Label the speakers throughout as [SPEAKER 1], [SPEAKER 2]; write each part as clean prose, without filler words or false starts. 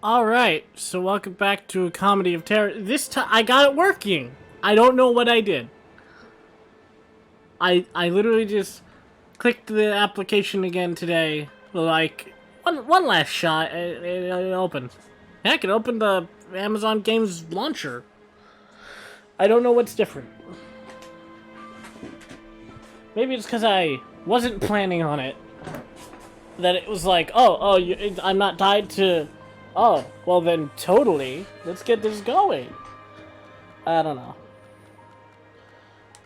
[SPEAKER 1] Alright, so welcome back to a comedy of terror. This time, I got it working! I don't know what I did. I literally just clicked the application again today, like, one last shot, it opened. Heck, it opened the Amazon Games launcher. I don't know what's different. Maybe it's because I wasn't planning on it. That it was like, I'm not tied to... Oh, well then, totally. Let's get this going. I don't know.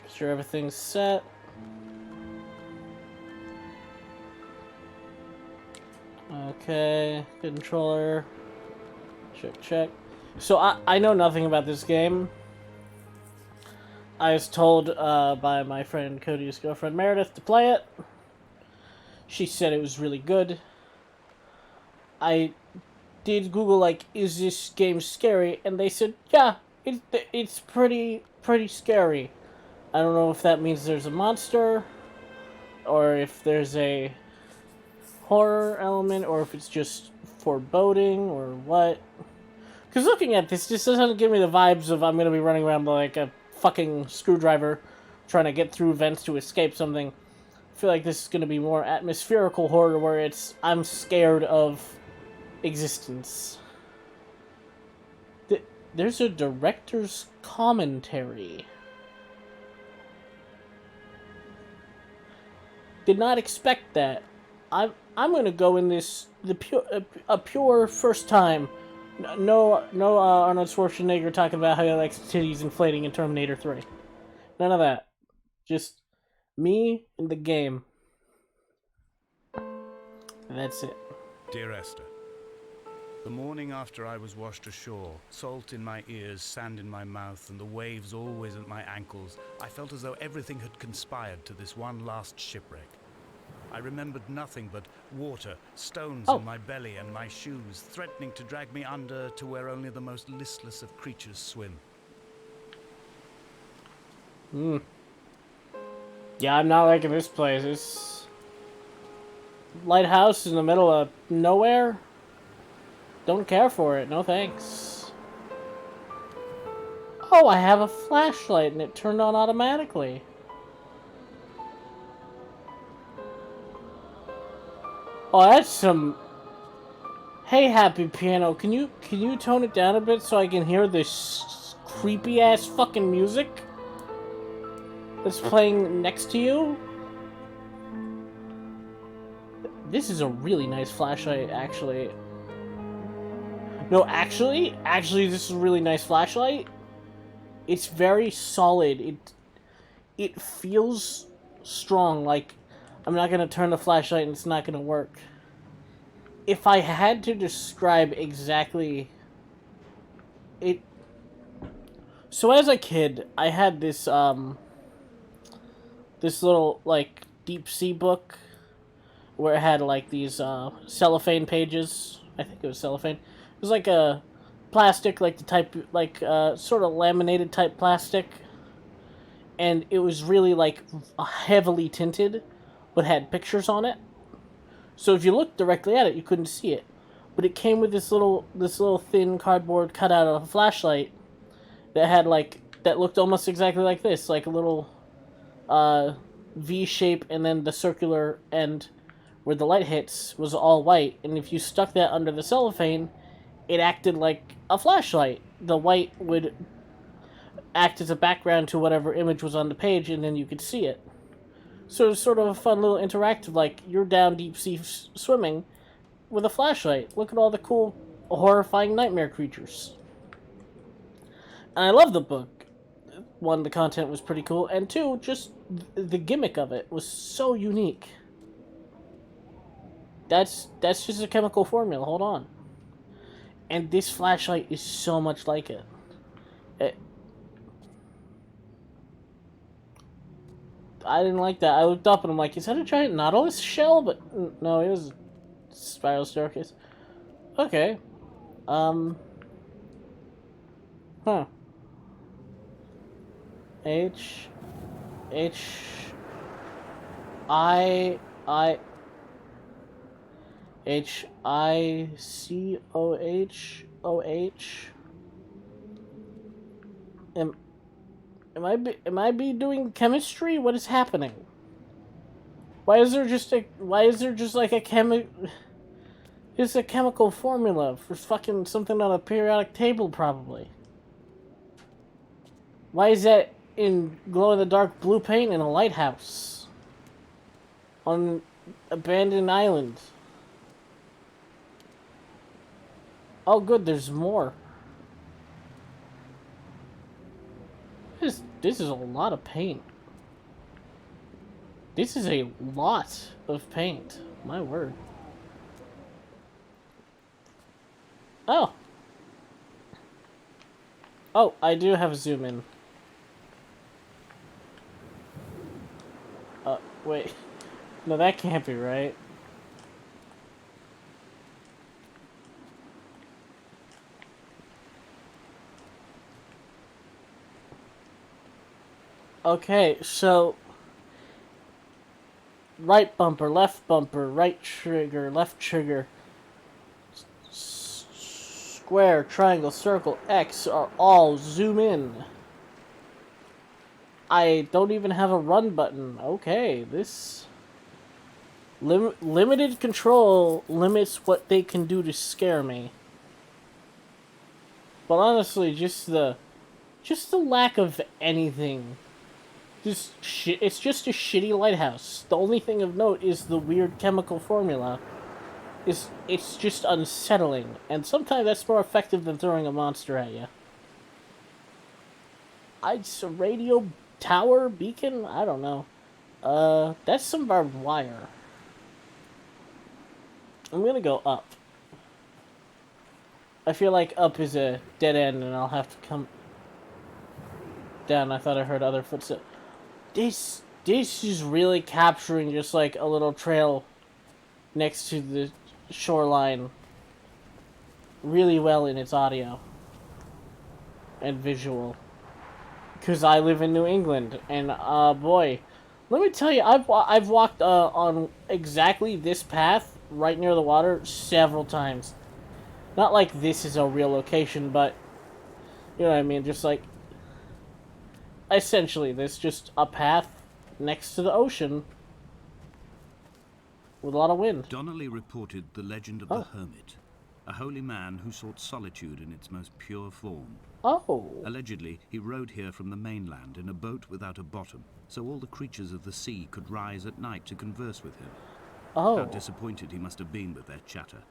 [SPEAKER 1] Make sure everything's set. Okay, controller. Check. So I know nothing about this game. I was told by my friend Cody's girlfriend Meredith to play it. She said it was really good. I did Google, like, is this game scary? And they said, yeah, it's pretty scary. I don't know if that means there's a monster, or if there's a horror element, or if it's just foreboding, or what. Because looking at this doesn't give me the vibes of I'm going to be running around like a fucking screwdriver trying to get through vents to escape something. I feel like this is going to be more atmospherical horror where I'm scared of existence. There's a director's commentary. Did not expect that. I'm gonna go in this a pure first time. No Arnold Schwarzenegger talking about how he likes titties inflating in Terminator 3. None of that. Just me and the game. And that's it.
[SPEAKER 2] Dear Esther, the morning after I was washed ashore, salt in my ears, sand in my mouth, and the waves always at my ankles, I felt as though everything had conspired to this one last shipwreck. I remembered nothing but water, stones in my belly and my shoes, threatening to drag me under to where only the most listless of creatures swim.
[SPEAKER 1] Yeah, I'm not liking this place. This lighthouse in the middle of nowhere? Don't care for it. No thanks. Oh, I have a flashlight and it turned on automatically. Oh, that's some... Hey, Happy Piano, can you tone it down a bit so I can hear this creepy-ass fucking music that's playing next to you? This is a really nice flashlight, actually. No, actually, this is a really nice flashlight. It's very solid. It feels strong, like I'm not gonna turn the flashlight and it's not gonna work. If I had to describe exactly it... So as a kid, I had this little, like, deep sea book where it had, like, these cellophane pages. I think it was cellophane. It was like a plastic, like the type, like, sort of laminated type plastic. And it was really, like, heavily tinted, but had pictures on it. So if you looked directly at it, you couldn't see it. But it came with this little thin cardboard cutout of a flashlight that had, like, that looked almost exactly like this, like a little V shape, and then the circular end where the light hits was all white. And if you stuck that under the cellophane, it acted like a flashlight. The white would act as a background to whatever image was on the page, and then you could see it. So it's sort of a fun little interactive, like, you're down deep sea swimming with a flashlight. Look at all the cool, horrifying nightmare creatures. And I love the book. One, the content was pretty cool, and two, just the gimmick of it was so unique. That's just a chemical formula, hold on. And this flashlight is so much like it. I didn't like that. I looked up and I'm like, is that a giant Nautilus shell? But no, it was a spiral staircase. Okay. Huh. H Hicohoh. Am I be doing chemistry? What is happening? Why is there just like a it's a chemical formula for fucking something on a periodic table, probably. Why is that in glow-in-the-dark blue paint in a lighthouse? On an abandoned island. Oh good, there's more. This is a lot of paint. This is a lot of paint. My word. Oh. Oh, I do have a zoom in. Wait. No, that can't be right. Okay, so right bumper, right trigger, left trigger, square, triangle, circle, X are all zoom in. I don't even have a run button. Okay, this limited control limits what they can do to scare me. But honestly, just the lack of anything. It's just a shitty lighthouse. The only thing of note is the weird chemical formula. It's just unsettling, and sometimes that's more effective than throwing a monster at you. It's a radio tower beacon? I don't know. That's some barbed wire. I'm gonna go up. I feel like up is a dead end, and I'll have to come down. I thought I heard other footsteps. This is really capturing just like a little trail next to the shoreline really well in its audio and visual. Because I live in New England, and boy, let me tell you, I've walked on exactly this path right near the water several times. Not like this is a real location, but you know what I mean, just like essentially this just a path next to the ocean with a lot of wind.
[SPEAKER 2] Donnelly reported the legend of the hermit, a holy man who sought solitude in its most pure form.
[SPEAKER 1] Oh.
[SPEAKER 2] Allegedly, he rode here from the mainland in a boat without a bottom, so all the creatures of the sea could rise at night to converse with him.
[SPEAKER 1] Oh.
[SPEAKER 2] How disappointed he must have been with their chatter.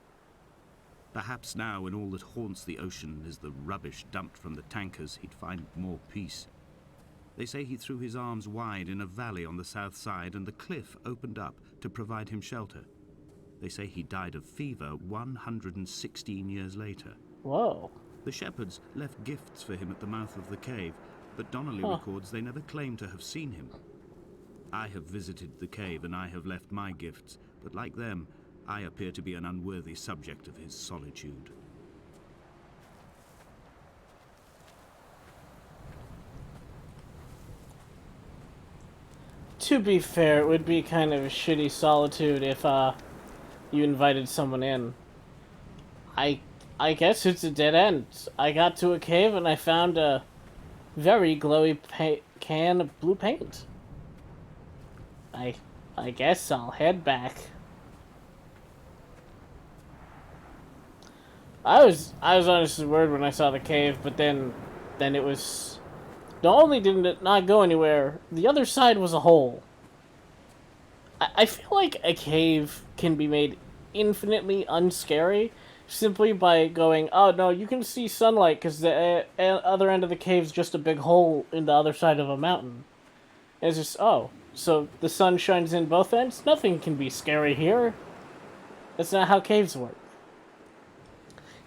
[SPEAKER 2] Perhaps now, when all that haunts the ocean is the rubbish dumped from the tankers, he'd find more peace. They say he threw his arms wide in a valley on the south side, and the cliff opened up to provide him shelter. They say he died of fever 116 years later.
[SPEAKER 1] Whoa.
[SPEAKER 2] The shepherds left gifts for him at the mouth of the cave, but Donnelly records they never claimed to have seen him. I have visited the cave and I have left my gifts, but like them, I appear to be an unworthy subject of his solitude.
[SPEAKER 1] To be fair, it would be kind of a shitty solitude if you invited someone in. I guess it's a dead end. I got to a cave and I found a very glowy can of blue paint. I guess I'll head back. I was honestly worried when I saw the cave, but then it was... Not only did it not go anywhere, the other side was a hole. I feel like a cave can be made infinitely unscary simply by going, oh no, you can see sunlight because the other end of the cave's just a big hole in the other side of a mountain. And it's just, oh, so the sun shines in both ends? Nothing can be scary here. That's not how caves work.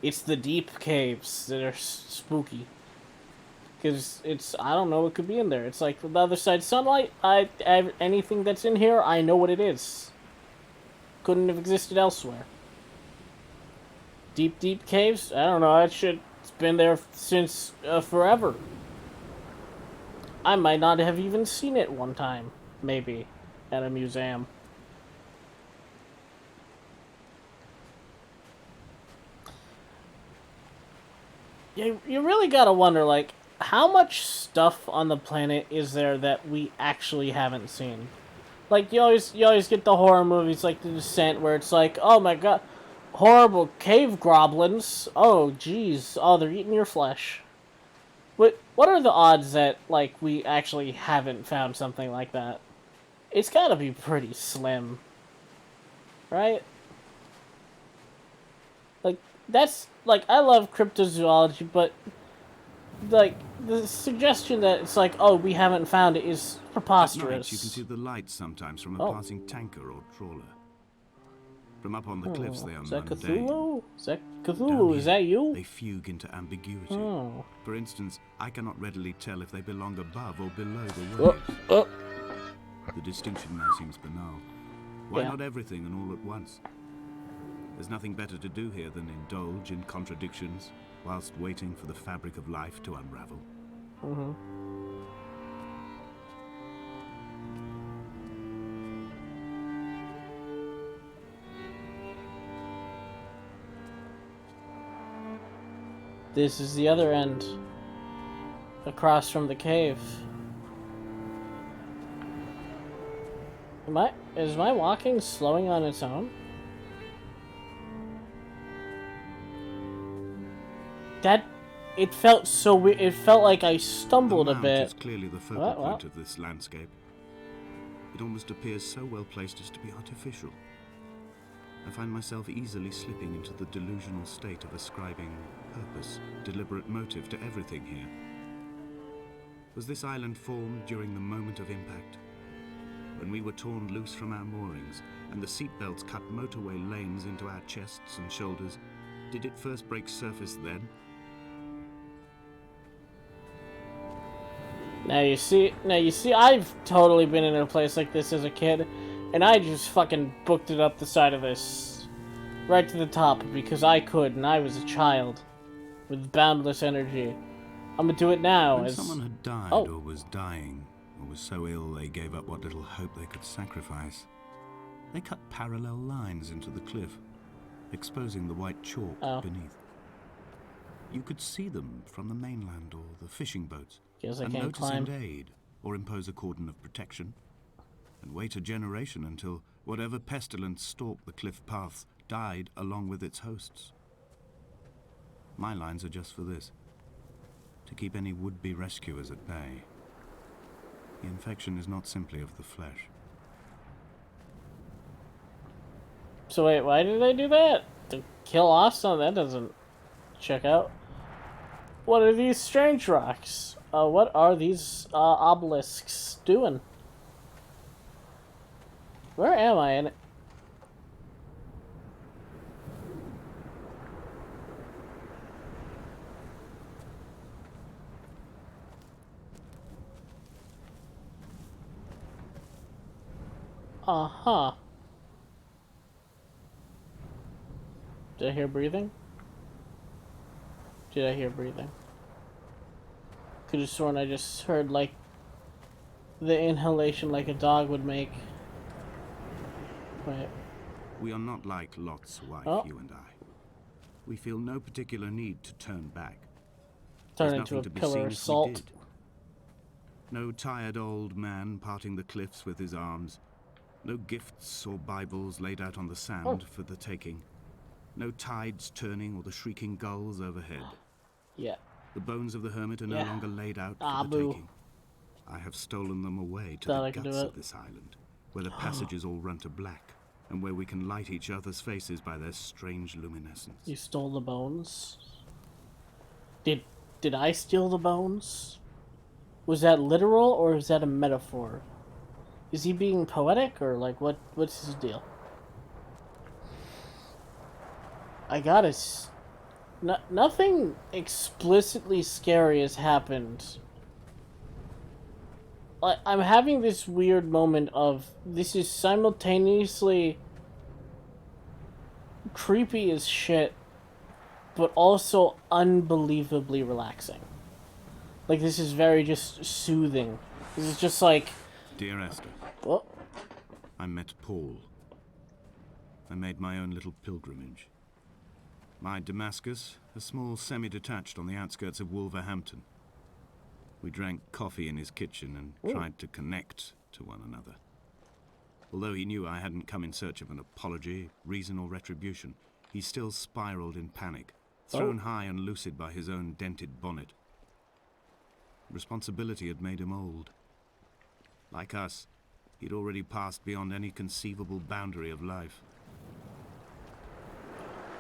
[SPEAKER 1] It's the deep caves that are spooky. Because it's, I don't know what could be in there. It's like the other side sunlight, anything that's in here, I know what it is. Couldn't have existed elsewhere. Deep, deep caves? I don't know, it's been there since forever. I might not have even seen it one time, maybe, at a museum. You really gotta wonder, like, how much stuff on the planet is there that we actually haven't seen? Like, you always get the horror movies like The Descent, where it's like, oh my god, horrible cave goblins. Oh, jeez. Oh, they're eating your flesh. What are the odds that, like, we actually haven't found something like that? It's gotta be pretty slim. Right? Like, that's, like, I love cryptozoology, but, like, the suggestion that it's like, oh, we haven't found it is preposterous.
[SPEAKER 2] At night, you can see the lights sometimes from a passing tanker or trawler. From up on the cliffs, they are
[SPEAKER 1] Is that
[SPEAKER 2] mundane.
[SPEAKER 1] Cthulhu? Is that
[SPEAKER 2] Down
[SPEAKER 1] Cthulhu? Is
[SPEAKER 2] here,
[SPEAKER 1] that you?
[SPEAKER 2] they fugue into ambiguity.
[SPEAKER 1] Oh.
[SPEAKER 2] For instance, I cannot readily tell if they belong above or below the waves. The distinction now seems banal. Why not everything and all at once? There's nothing better to do here than indulge in contradictions whilst waiting for the fabric of life to unravel.
[SPEAKER 1] Mm-hmm. This is the other end. Across from the cave. Is my walking slowing on its own? It felt so weird. It felt like I stumbled a bit.
[SPEAKER 2] Is clearly the focal point of this landscape. It almost appears so well placed as to be artificial. I find myself easily slipping into the delusional state of ascribing purpose, deliberate motive to everything here. Was this island formed during the moment of impact? When we were torn loose from our moorings, and the seatbelts cut motorway lanes into our chests and shoulders, did it first break surface then?
[SPEAKER 1] Now you see, I've totally been in a place like this as a kid, and I just fucking booked it up the side of this, right to the top, because I could, and I was a child, with boundless energy. I'm gonna do it now.
[SPEAKER 2] When someone had died or was dying, or was so ill they gave up what little hope they could sacrifice, they cut parallel lines into the cliff, exposing the white chalk beneath. You could see them from the mainland or the fishing boats, and notice and aid, or impose a cordon of protection, and wait a generation until whatever pestilence stalked the cliff paths died along with its hosts. My lines are just for this, to keep any would-be rescuers at bay. The infection is not simply of the flesh.
[SPEAKER 1] So wait, why did they do that? To kill us? No, that doesn't check out. What are these strange rocks? What are these obelisks doing? Where am I in it? Uh-huh. Did I hear breathing? Did I hear breathing? Could have sworn I just heard, like, the inhalation like a dog would make. Wait.
[SPEAKER 2] We are not like Lot's wife, you and I. We feel no particular need to turn back.
[SPEAKER 1] Turn into a pillar of salt.
[SPEAKER 2] No tired old man parting the cliffs with his arms. No gifts or Bibles laid out on the sand for the taking. No tides turning or the shrieking gulls overhead.
[SPEAKER 1] Yeah.
[SPEAKER 2] The bones of the hermit are no longer laid out for the taking. I have stolen them away to the guts of this island, where the passages all run to black, and where we can light each other's faces by their strange luminescence.
[SPEAKER 1] You stole the bones? Did I steal the bones? Was that literal, or is that a metaphor? Is he being poetic, or like what's his deal? I gotta... nothing explicitly scary has happened. I'm having this weird moment of... This is simultaneously creepy as shit, but also unbelievably relaxing. Like, this is very just soothing. This is just like...
[SPEAKER 2] Dear Esther.
[SPEAKER 1] What?
[SPEAKER 2] I met Paul. I made my own little pilgrimage. My Damascus, a small semi-detached on the outskirts of Wolverhampton. We drank coffee in his kitchen and tried to connect to one another. Although he knew I hadn't come in search of an apology, reason or retribution, he still spiraled in panic, thrown high and lucid by his own dented bonnet. Responsibility had made him old. Like us, he'd already passed beyond any conceivable boundary of life.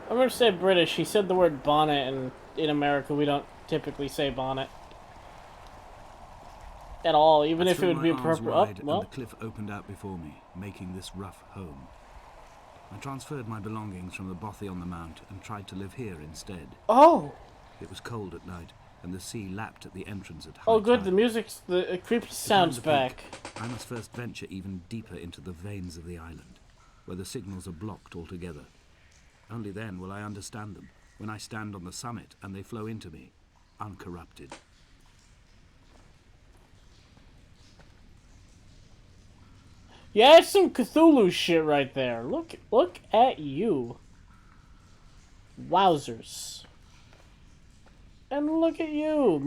[SPEAKER 1] I'm gonna say British. He said the word bonnet, and in America we don't typically say bonnet at all, even if it would be appropriate.
[SPEAKER 2] And the cliff opened out before me, making this rough home. I transferred my belongings from the bothy on the mount and tried to live here instead.
[SPEAKER 1] Oh!
[SPEAKER 2] It was cold at night, and the sea lapped at the entrance at high
[SPEAKER 1] Oh, good.
[SPEAKER 2] tide.
[SPEAKER 1] The creepy sound's back.
[SPEAKER 2] I must first venture even deeper into the veins of the island, where the signals are blocked altogether. Only then will I understand them, when I stand on the summit and they flow into me, uncorrupted.
[SPEAKER 1] Yeah, it's some Cthulhu shit right there. Look at you. Wowzers. And look at you.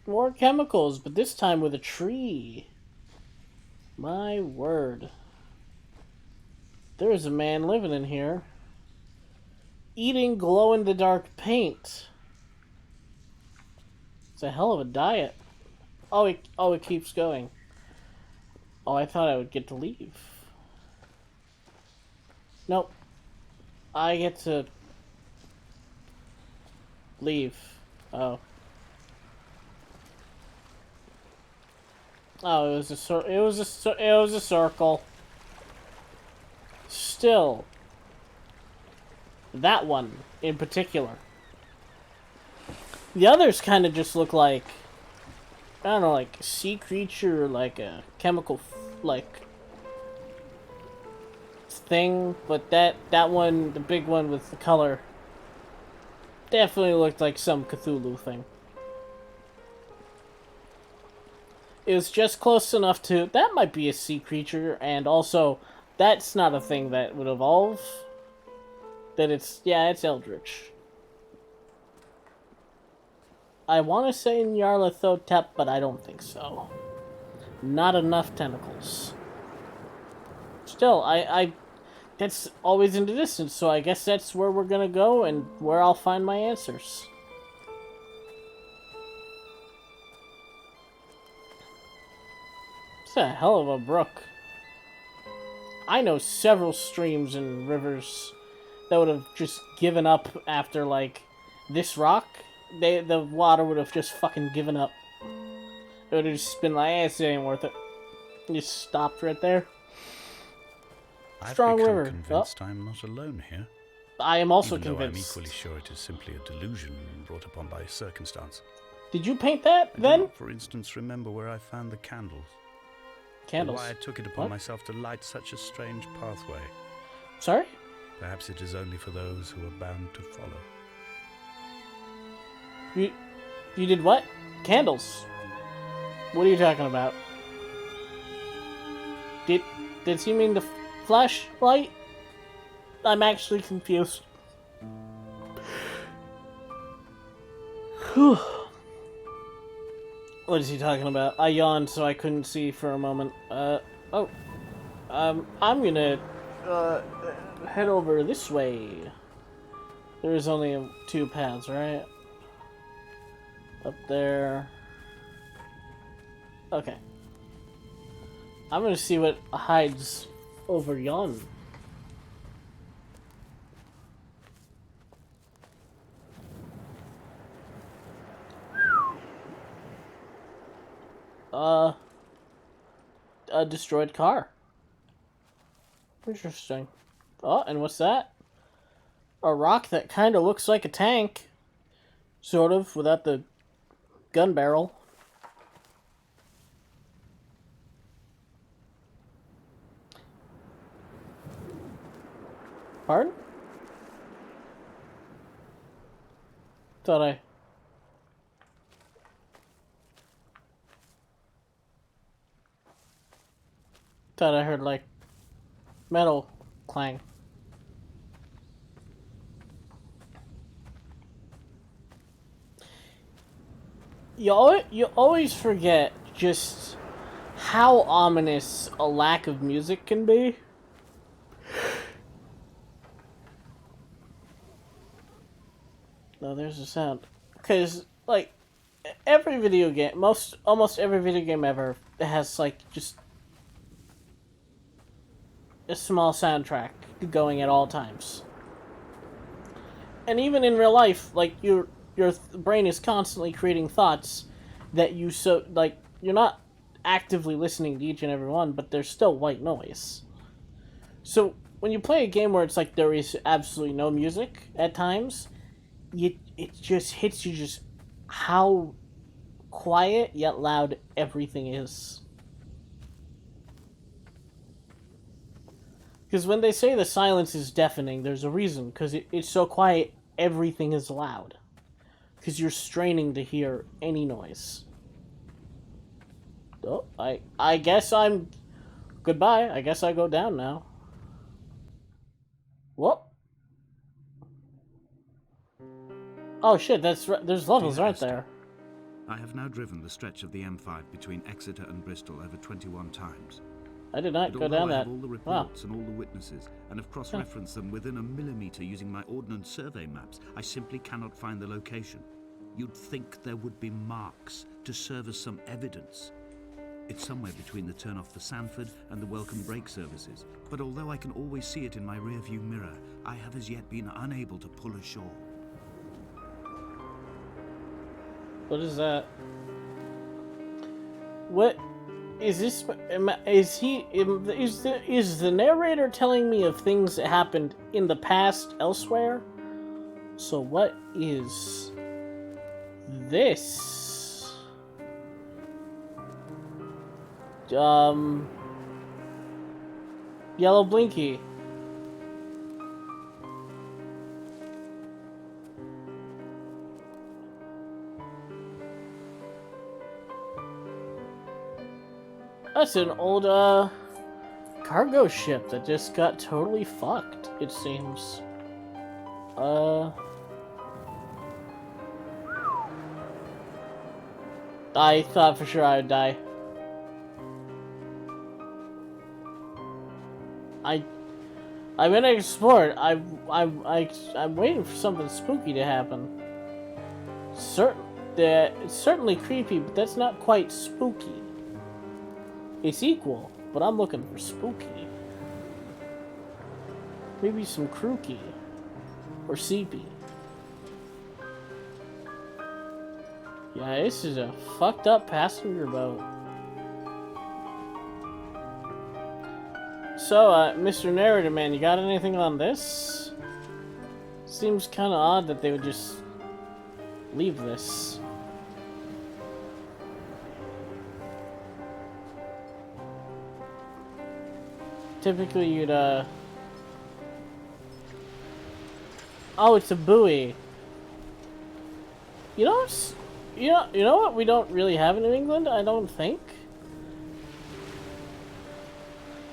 [SPEAKER 1] More chemicals, but this time with a tree. My word. There's a man living in here. Eating glow-in-the-dark paint. It's a hell of a diet. Oh, it keeps going. Oh, I thought I would get to leave. Nope. I get to leave. Oh. Oh, it was a circle. Still. That one, in particular. The others kind of just look like, I don't know, like a sea creature, or like a chemical, like, thing. But that one, the big one with the color, definitely looked like some Cthulhu thing. It was just close enough to, that might be a sea creature, and also, that's not a thing that would evolve. That it's Eldritch. I want to say Nyarlathotep, but I don't think so. Not enough tentacles. Still, that's always in the distance, so I guess that's where we're gonna go and where I'll find my answers. It's a hell of a brook. I know several streams and rivers that would have just given up after, like, this rock. The water would have just fucking given up. It would have just been like, this ain't worth it. Just stopped right there. Strong river.
[SPEAKER 2] I'm convinced I'm not alone here.
[SPEAKER 1] I am also
[SPEAKER 2] Even
[SPEAKER 1] convinced.
[SPEAKER 2] though I'm equally sure it is simply a delusion brought upon by circumstance.
[SPEAKER 1] Did you paint that
[SPEAKER 2] I
[SPEAKER 1] then?
[SPEAKER 2] do not, for instance, remember where I found the candles.
[SPEAKER 1] Candles.
[SPEAKER 2] Or why I took it upon myself to light such a strange pathway.
[SPEAKER 1] Sorry?
[SPEAKER 2] Perhaps it is only for those who are bound to follow.
[SPEAKER 1] You did what? Candles. What are you talking about? Did he mean the flashlight? I'm actually confused. Whew. What is he talking about? I yawned so I couldn't see for a moment. I'm gonna head over this way. There's only two paths, right? Up there. Okay. I'm gonna see what hides over yon. A destroyed car. Interesting. Oh, and what's that? A rock that kind of looks like a tank. Sort of, without the gun barrel. Pardon? Thought I heard, like, metal clang. you always forget just how ominous a lack of music can be. No, there's a sound. Because, like, every video game, almost every video game ever has, like, just a small soundtrack going at all times. And even in real life, like, your brain is constantly creating thoughts that you're not actively listening to each and every one, but there's still white noise. So when you play a game where it's like there is absolutely no music at times, it just hits you just how quiet yet loud everything is. Because when they say the silence is deafening, there's a reason. Because it's so quiet, everything is loud. Because you're straining to hear any noise. Oh, I guess I'm... Goodbye. I guess I go down now. Whoop. Oh shit, there's levels,
[SPEAKER 2] Dear
[SPEAKER 1] aren't
[SPEAKER 2] Esther,
[SPEAKER 1] there?
[SPEAKER 2] I have now driven the stretch of the M5 between Exeter and Bristol over 21 times.
[SPEAKER 1] I did not
[SPEAKER 2] But
[SPEAKER 1] go
[SPEAKER 2] although
[SPEAKER 1] down
[SPEAKER 2] I
[SPEAKER 1] that.
[SPEAKER 2] have all the reports and all the witnesses, and have cross-referenced them within a millimetre using my Ordnance Survey maps, I simply cannot find the location. You'd think there would be marks to serve as some evidence. It's somewhere between the turn off for Sanford and the welcome brake services. But although I can always see it in my rearview mirror, I have as yet been unable to pull ashore.
[SPEAKER 1] What is that? What is this? Is the narrator telling me of things that happened in the past elsewhere? So what is this? Yellow Blinky. That's an old, cargo ship that just got totally fucked, it seems. I thought for sure I would die. I'm gonna explore it. I'm waiting for something spooky to happen. It's certainly creepy, but that's not quite spooky. It's equal, but I'm looking for spooky. Maybe some crooky. Or seepy. Yeah, this is a fucked up passenger boat. So, Mr. Narrator Man, you got anything on this? Seems kinda odd that they would just leave this. Typically, you'd, Oh, it's a buoy. You know, you know what we don't really have in New England, I don't think?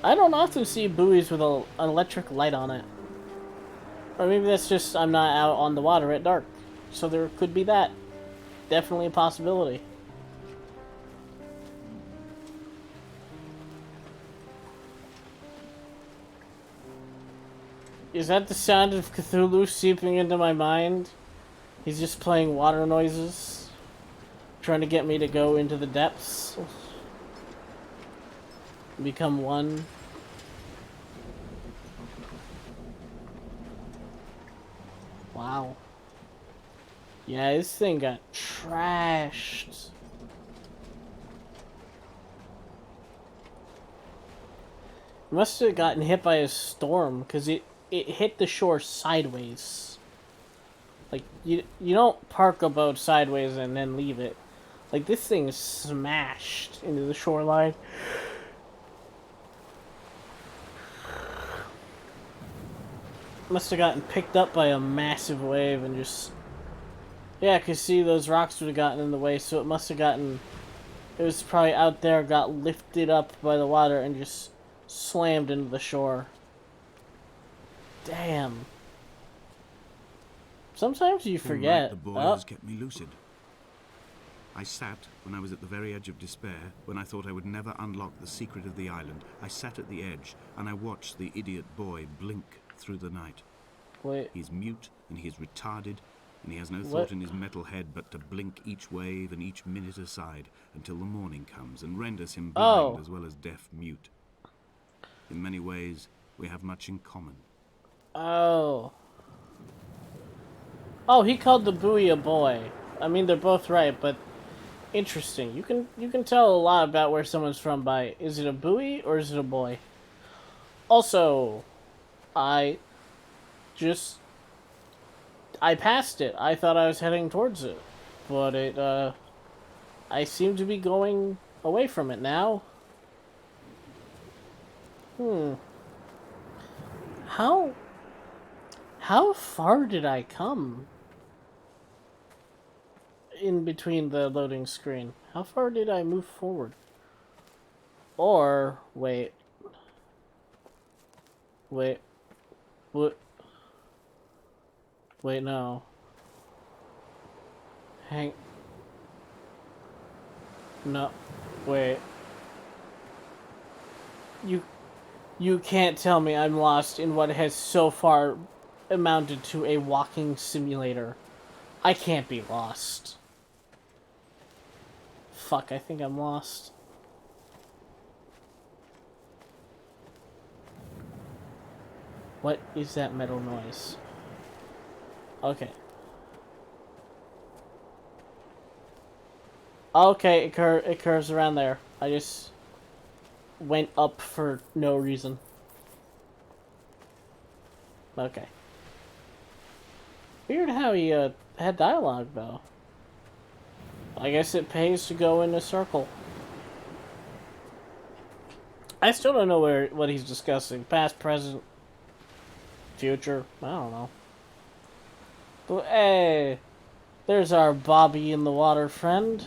[SPEAKER 1] I don't often see buoys with an electric light on it. Or maybe that's just I'm not out on the water at dark. So there could be that. Definitely a possibility. Is that the sound of Cthulhu seeping into my mind? He's just playing water noises. Trying to get me to go into the depths. Become one. Wow. Yeah, this thing got trashed. Must have gotten hit by a storm, because it hit the shore sideways. Like, you don't park a boat sideways and then leave it. Like, this thing is smashed into the shoreline. Must have gotten picked up by a massive wave and just... Yeah, because see, those rocks would have gotten in the way, so it must have gotten... It was probably out there, got lifted up by the water, and just slammed into the shore. Damn. Sometimes you forget.
[SPEAKER 2] The boy has kept me lucid. I sat, when I was at the very edge of despair, when I thought I would never unlock the secret of the island, I sat at the edge, and I watched the idiot boy blink through the night.
[SPEAKER 1] Wait.
[SPEAKER 2] He's mute, and he is retarded, and he has no
[SPEAKER 1] What?
[SPEAKER 2] thought in his metal head but to blink each wave and each minute aside until the morning comes and renders him blind as well as deaf-mute. In many ways, we have much in common.
[SPEAKER 1] Oh. Oh, he called the buoy a boy. I mean, they're both right, but interesting. You can tell a lot about where someone's from by, is it a buoy or is it a boy? Also, I passed it. I thought I was heading towards it, but I seem to be going away from it now. How far did I come in between the loading screen? How far did I move forward? Or, wait, what? Wait, no. No, wait. You can't tell me I'm lost in what has so far amounted to a walking simulator. I can't be lost. Fuck, I think I'm lost. What is that metal noise? Okay. Okay, it curves around there. I just went up for no reason. Okay. Weird how he had dialogue though. I guess it pays to go in a circle. I still don't know what he's discussing. Past, present, future. I don't know. But hey, there's our Bobby in the water friend.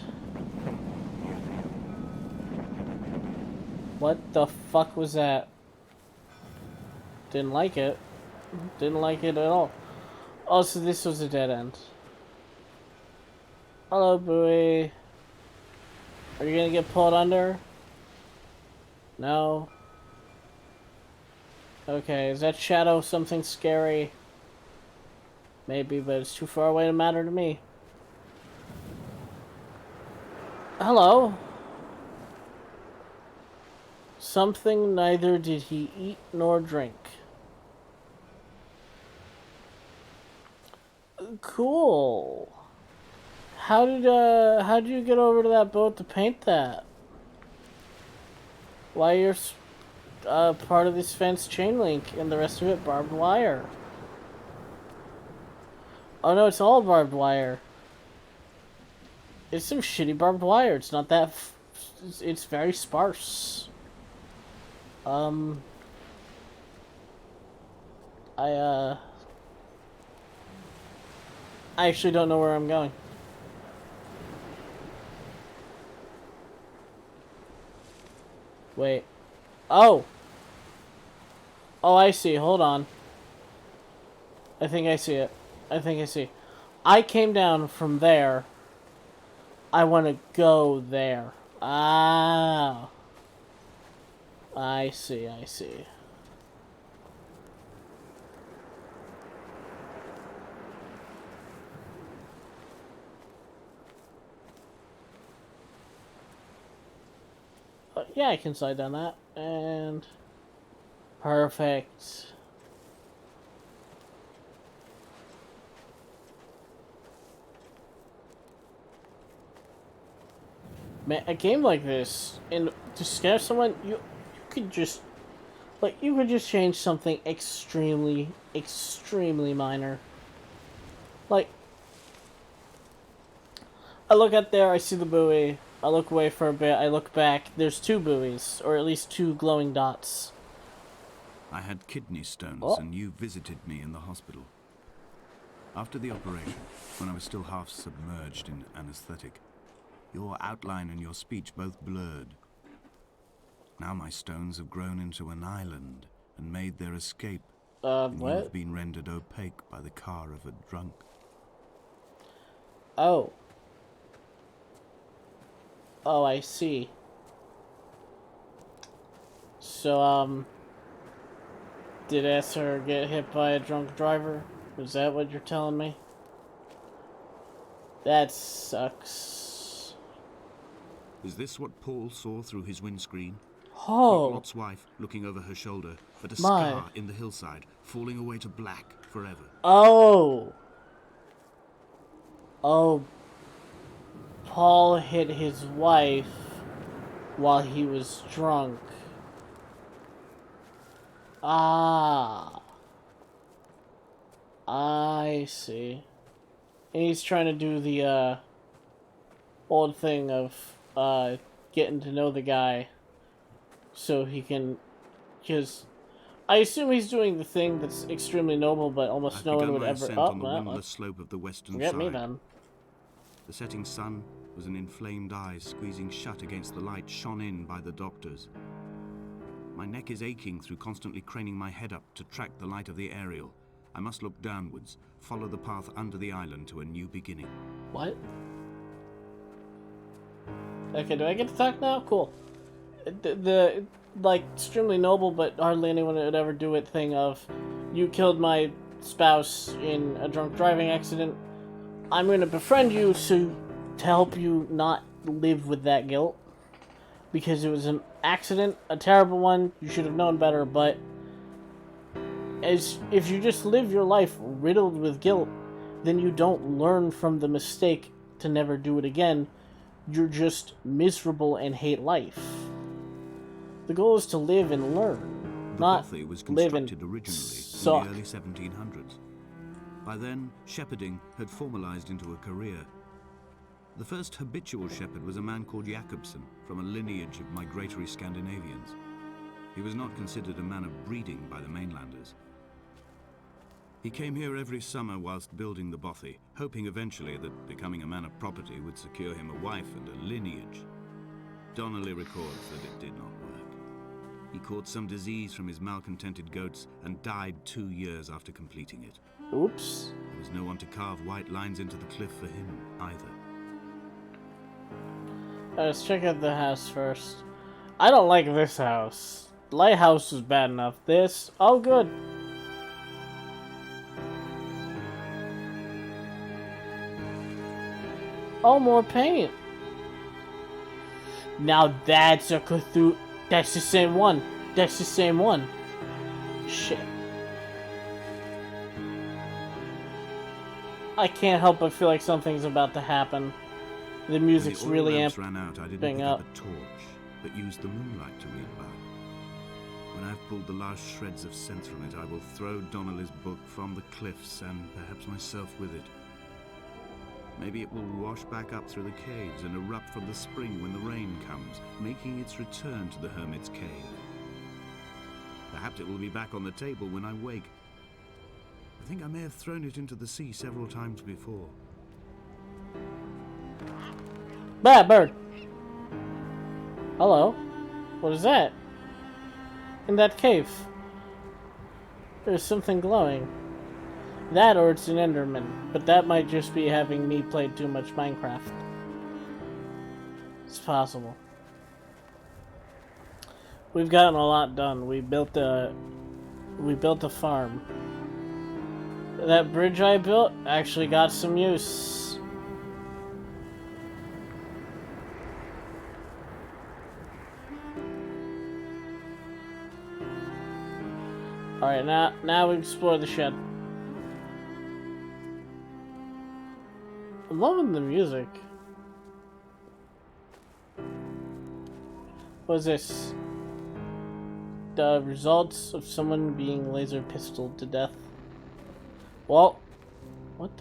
[SPEAKER 1] What the fuck was that? Didn't like it. Didn't like it at all. Also, this was a dead end. Hello, buoy. Are you gonna get pulled under? No. Okay, is that shadow something scary? Maybe, but it's too far away to matter to me. Hello. Something neither did he eat nor drink. Cool. How did you get over to that boat to paint that? Why you're part of this fence chain link and the rest of it barbed wire? Oh no, it's all barbed wire. It's some shitty barbed wire. It's not that. It's very sparse. I actually don't know where I'm going. Wait. Oh! Oh, I see. Hold on. I think I see it. I think I see. I came down from there. I want to go there. Ah. I see, I see. Yeah, I can slide down that. And... perfect. Man, a game like this, and to scare someone, you could just... like, you could just change something extremely, extremely minor. Like... I look out there, I see the buoy. I look away for a bit, I look back. There's two buoys, or at least two glowing dots.
[SPEAKER 2] I had kidney stones,
[SPEAKER 1] Oh.
[SPEAKER 2] and you visited me in the hospital. After the operation, when I was still half submerged in anesthetic, your outline and your speech both blurred. Now my stones have grown into an island and made their escape. And you
[SPEAKER 1] What?
[SPEAKER 2] have been rendered opaque by the car of a drunk.
[SPEAKER 1] Oh. Oh, I see. So, did Esther get hit by a drunk driver? Is that what you're telling me? That sucks.
[SPEAKER 2] Is this what Paul saw through his windscreen? Not
[SPEAKER 1] Oh,
[SPEAKER 2] Lot's wife looking over her shoulder, but a
[SPEAKER 1] my.
[SPEAKER 2] scar in the hillside, falling away to black forever.
[SPEAKER 1] Oh. Oh, Paul hit his wife while he was drunk. Ah. I see. And he's trying to do the, old thing of, getting to know the guy so he can, because I assume he's doing the thing that's extremely noble, but almost
[SPEAKER 2] I've
[SPEAKER 1] no one
[SPEAKER 2] begun
[SPEAKER 1] would
[SPEAKER 2] my
[SPEAKER 1] ever.
[SPEAKER 2] ascent
[SPEAKER 1] Oh,
[SPEAKER 2] on the
[SPEAKER 1] well,
[SPEAKER 2] windless slope of the western
[SPEAKER 1] forget
[SPEAKER 2] side.
[SPEAKER 1] me then.
[SPEAKER 2] The setting sun was an inflamed eye squeezing shut against the light shone in by the doctors. My neck is aching through constantly craning my head up to track the light of the aerial. I must look downwards, follow the path under the island to a new beginning.
[SPEAKER 1] What? Okay, do I get to talk now? Cool. The like, extremely noble, but hardly anyone would ever do it thing of, you killed my spouse in a drunk driving accident. I'm going to befriend you to help you not live with that guilt. Because it was an accident, a terrible one, you should have known better, but if you just live your life riddled with guilt, then you don't learn from the mistake to never do it again. You're just miserable and hate life. The goal is to live and learn,
[SPEAKER 2] The
[SPEAKER 1] not
[SPEAKER 2] bothy was
[SPEAKER 1] live and
[SPEAKER 2] constructed originally
[SPEAKER 1] suck.
[SPEAKER 2] in the early 1700s. By then, shepherding had formalized into a career. The first habitual shepherd was a man called Jakobsen, from a lineage of migratory Scandinavians. He was not considered a man of breeding by the mainlanders. He came here every summer whilst building the bothy, hoping eventually that becoming a man of property would secure him a wife and a lineage. Donnelly records that it did not work. He caught some disease from his malcontented goats and died 2 years after completing it.
[SPEAKER 1] Oops.
[SPEAKER 2] There was no one to carve white lines into the cliff for him either.
[SPEAKER 1] Let's check out the house first. I don't like this house. Lighthouse was bad enough. This, oh good. Oh, more paint. Now that's a Cthulhu. That's the same one. That's the same one. Shit. I can't help but feel like something's about to happen. The music's
[SPEAKER 2] When the oil
[SPEAKER 1] really
[SPEAKER 2] lamps
[SPEAKER 1] amped.
[SPEAKER 2] ran out, I didn't
[SPEAKER 1] amping
[SPEAKER 2] pick
[SPEAKER 1] up.
[SPEAKER 2] up a torch, but used the moonlight to read by. When I've pulled the last shreds of sense from it, I will throw Donnelly's book from the cliffs and perhaps myself with it. Maybe it will wash back up through the caves and erupt from the spring when the rain comes, making its return to the hermit's cave. Perhaps it will be back on the table when I wake. I think I may have thrown it into the sea several times before.
[SPEAKER 1] Bad bird. Hello. What is that? In that cave. There's something glowing. That or it's an Enderman, but that might just be having me played too much Minecraft. It's possible. We've gotten a lot done. We built a farm. That bridge I built actually got some use. Alright, now we explore the shed. I'm loving the music. What is this? The results of someone being laser pistoled to death. Well, what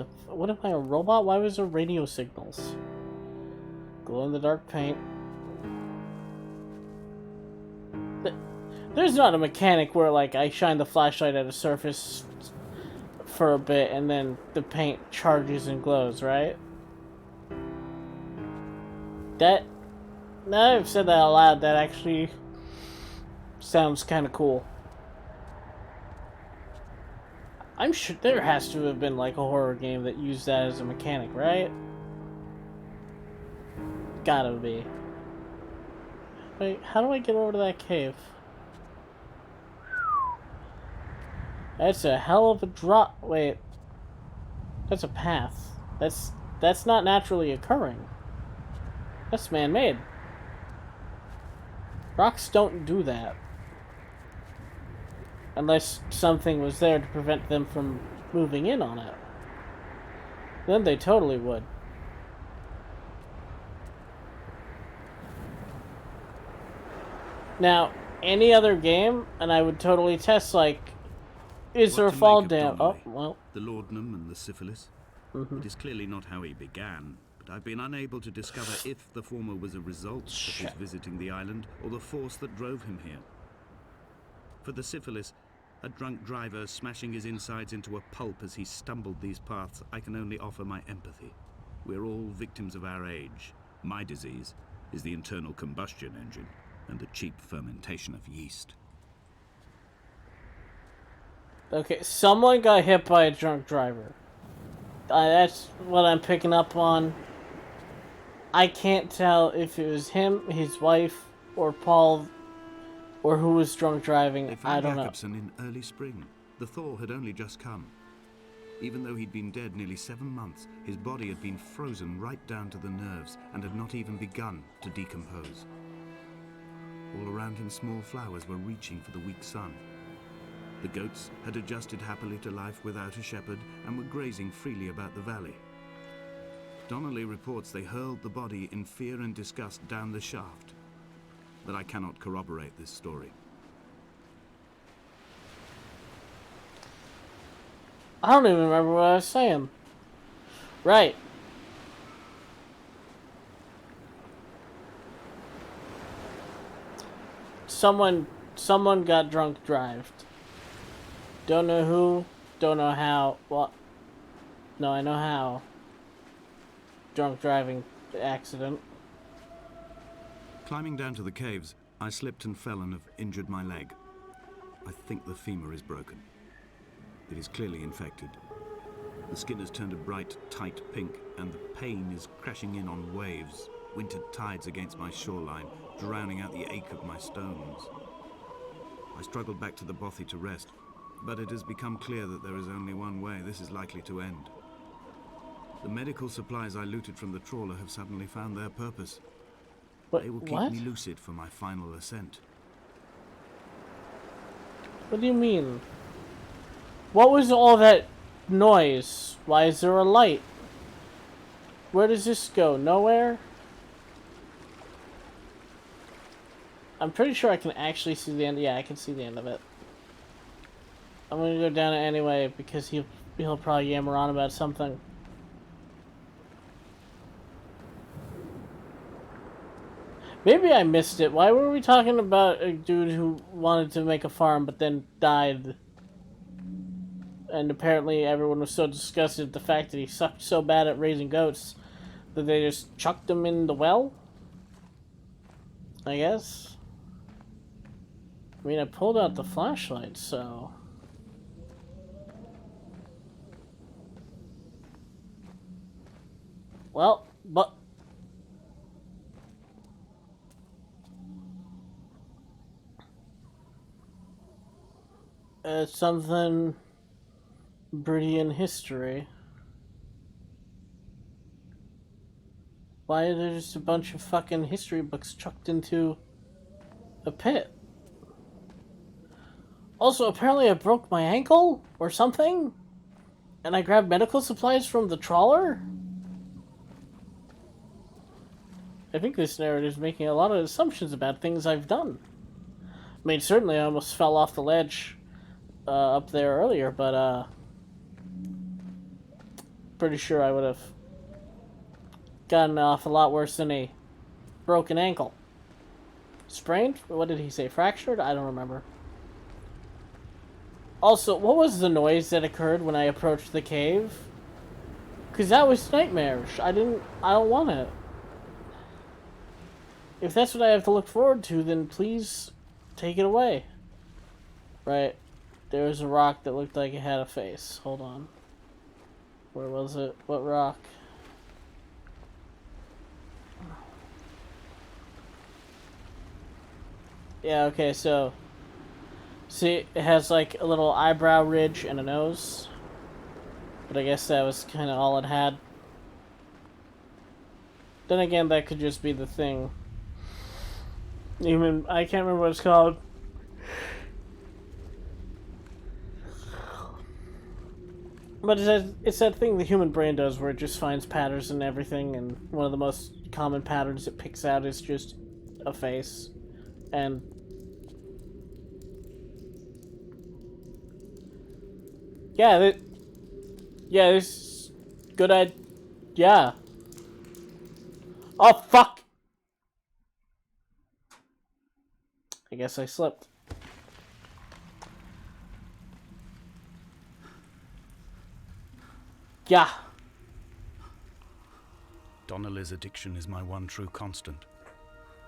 [SPEAKER 1] am I, a robot? Why was there radio signals? Glow in the dark paint. There's not a mechanic where, like, I shine the flashlight at a surface for a bit and then the paint charges and glows, right? Now that I've said that out loud, that actually sounds kind of cool. I'm sure there has to have been, like, a horror game that used that as a mechanic, right? Gotta be. Wait, how do I get over to that cave? That's a hell of a drop. Wait. That's a path. That's not naturally occurring. That's man-made. Rocks don't do that. Unless something was there to prevent them from moving in on it. Then they totally would. Now, any other game, and I would totally test, like, is there a fall down? Oh, well.
[SPEAKER 2] The laudanum and the syphilis. It is clearly not how he began, but I've been unable to discover if the former was a result of his visiting the island or the force that drove him here. For the syphilis, a drunk driver smashing his insides into a pulp as he stumbled these paths, I can only offer my empathy. We're all victims of our age. My disease is the internal combustion engine and the cheap fermentation of yeast.
[SPEAKER 1] Okay, someone got hit by a drunk driver. That's what I'm picking up on. I can't tell if it was him, his wife, or Paul, or who was drunk driving.
[SPEAKER 2] They
[SPEAKER 1] I
[SPEAKER 2] found
[SPEAKER 1] don't know.
[SPEAKER 2] Jakobsen in early spring. The thaw had only just come. Even though he'd been dead nearly 7 months, his body had been frozen right down to the nerves and had not even begun to decompose. All around him, small flowers were reaching for the weak sun. The goats had adjusted happily to life without a shepherd and were grazing freely about the valley. Donnelly reports they hurled the body in fear and disgust down the shaft, but I cannot corroborate this story.
[SPEAKER 1] I don't even remember what I was saying. Right. Someone got drunk drived. Don't know who, don't know how. Well, no, I know how. Drunk driving accident.
[SPEAKER 2] Climbing down to the caves, I slipped and fell and have injured my leg. I think the femur is broken. It is clearly infected. The skin has turned a bright, tight pink, and the pain is crashing in on waves, winter tides against my shoreline, drowning out the ache of my stones. I struggled back to the bothy to rest, but it has become clear that there is only one way this is likely to end. The medical supplies I looted from the trawler have suddenly found their purpose. They will keep me lucid for my final ascent.
[SPEAKER 1] What do you mean? What was all that noise? Why is there a light? Where does this go? Nowhere? I'm pretty sure I can actually see the end. Yeah, I can see the end of it. I'm gonna go down it anyway because he'll probably yammer on about something. Maybe I missed it. Why were we talking about a dude who wanted to make a farm but then died? And apparently everyone was so disgusted at the fact that he sucked so bad at raising goats that they just chucked him in the well? I guess. I mean, I pulled out the flashlight, so... Well, but... something... Pretty in history. Why are there just a bunch of fucking history books chucked into a pit? Also, apparently I broke my ankle or something? And I grabbed medical supplies from the trawler? I think this narrative is making a lot of assumptions about things I've done. I mean, certainly I almost fell off the ledge up there earlier, but pretty sure I would have gotten off a lot worse than a broken ankle. Sprained? What did he say? Fractured? I don't remember. Also, what was the noise that occurred when I approached the cave? Because that was nightmarish. I don't want it. If that's what I have to look forward to, then please take it away. Right. There was a rock that looked like it had a face. Hold on. Where was it? What rock? Yeah, okay, so... See, it has, like, a little eyebrow ridge and a nose. But I guess that was kind of all it had. Then again, that could just be the thing. Even, I can't remember what it's called. But it's that thing the human brain does where it just finds patterns in everything, and one of the most common patterns it picks out is just a face. And yeah, this good idea. Yeah. Oh fuck! I guess I slipped. Yeah.
[SPEAKER 2] Donnelly's addiction is my one true constant.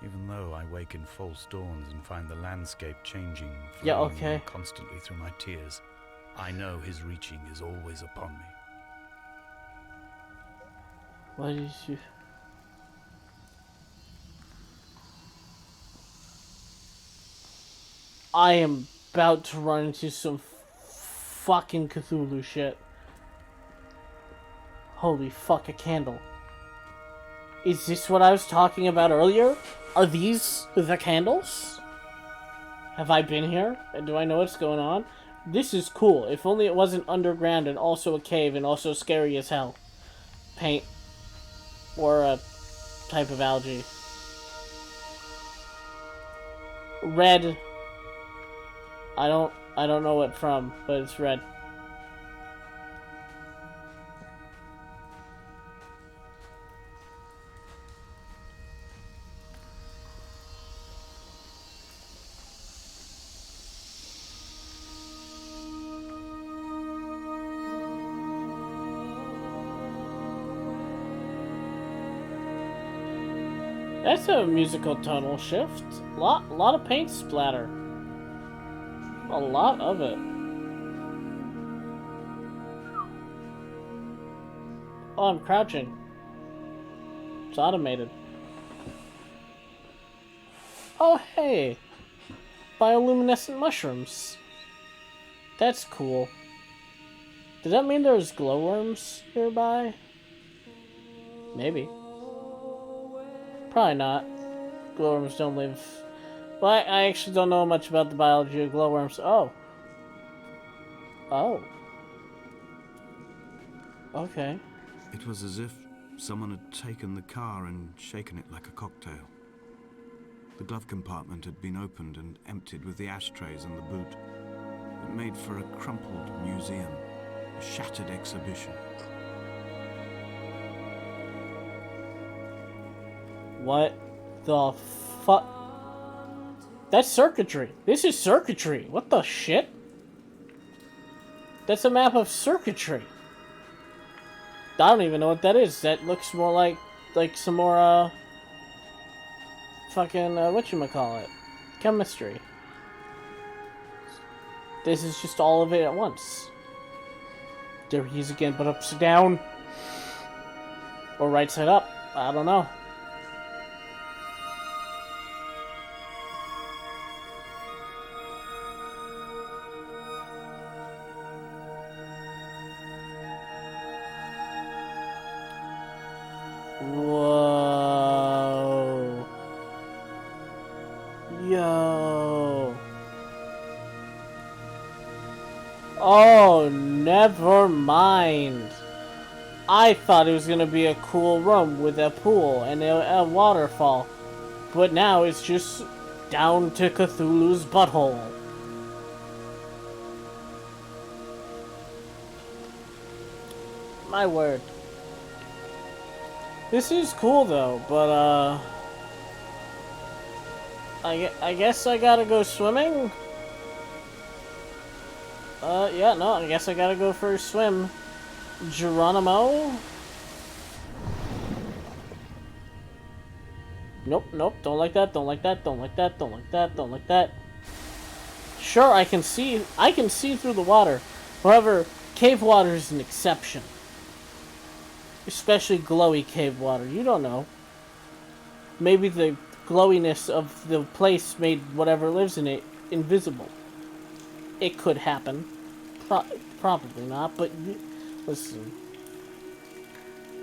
[SPEAKER 2] Even though I wake in false dawns and find the landscape changing,
[SPEAKER 1] Yeah,
[SPEAKER 2] flowing
[SPEAKER 1] okay.
[SPEAKER 2] constantly through my tears, I know his reaching is always upon me.
[SPEAKER 1] Why did you... I am about to run into some fucking Cthulhu shit. Holy fuck, a candle. Is this what I was talking about earlier? Are these the candles? Have I been here? And do I know what's going on? This is cool. If only it wasn't underground and also a cave and also scary as hell. Paint. Or a type of algae. Red. I don't know what from, but it's red. That's a musical tonal shift. Lot of paint splatter. A lot of it. Oh, I'm crouching. It's automated. Oh, hey! Bioluminescent mushrooms. That's cool. Does that mean there's glowworms nearby? Maybe. Probably not. Glowworms don't live... Well, I actually don't know much about the biology of glowworms. Oh. Oh. Okay.
[SPEAKER 3] It was as if someone had taken the car and shaken it like a cocktail. The glove compartment had been opened and emptied with the ashtrays and the boot. It made for a crumpled museum, a shattered exhibition.
[SPEAKER 1] What the fuck? That's circuitry. This is circuitry. What the shit? That's a map of circuitry. I don't even know what that is. That looks more like some more, fucking, whatchamacallit? Chemistry. This is just all of it at once. There he is again, but upside down. Or right side up. I don't know. Whoa. Yo. Oh, never mind. I thought it was gonna be a cool room with a pool and a waterfall. But now it's just down to Cthulhu's butthole. My word. This is cool though, but I guess I gotta go swimming. Yeah, no, I guess I gotta go for a swim. Geronimo? Nope, nope, don't like that, don't like that, don't like that, don't like that, don't like that. Sure, I can see through the water. However, cave water is an exception. Especially glowy cave water. You don't know. Maybe the glowiness of the place made whatever lives in it invisible. It could happen. Probably not, but listen.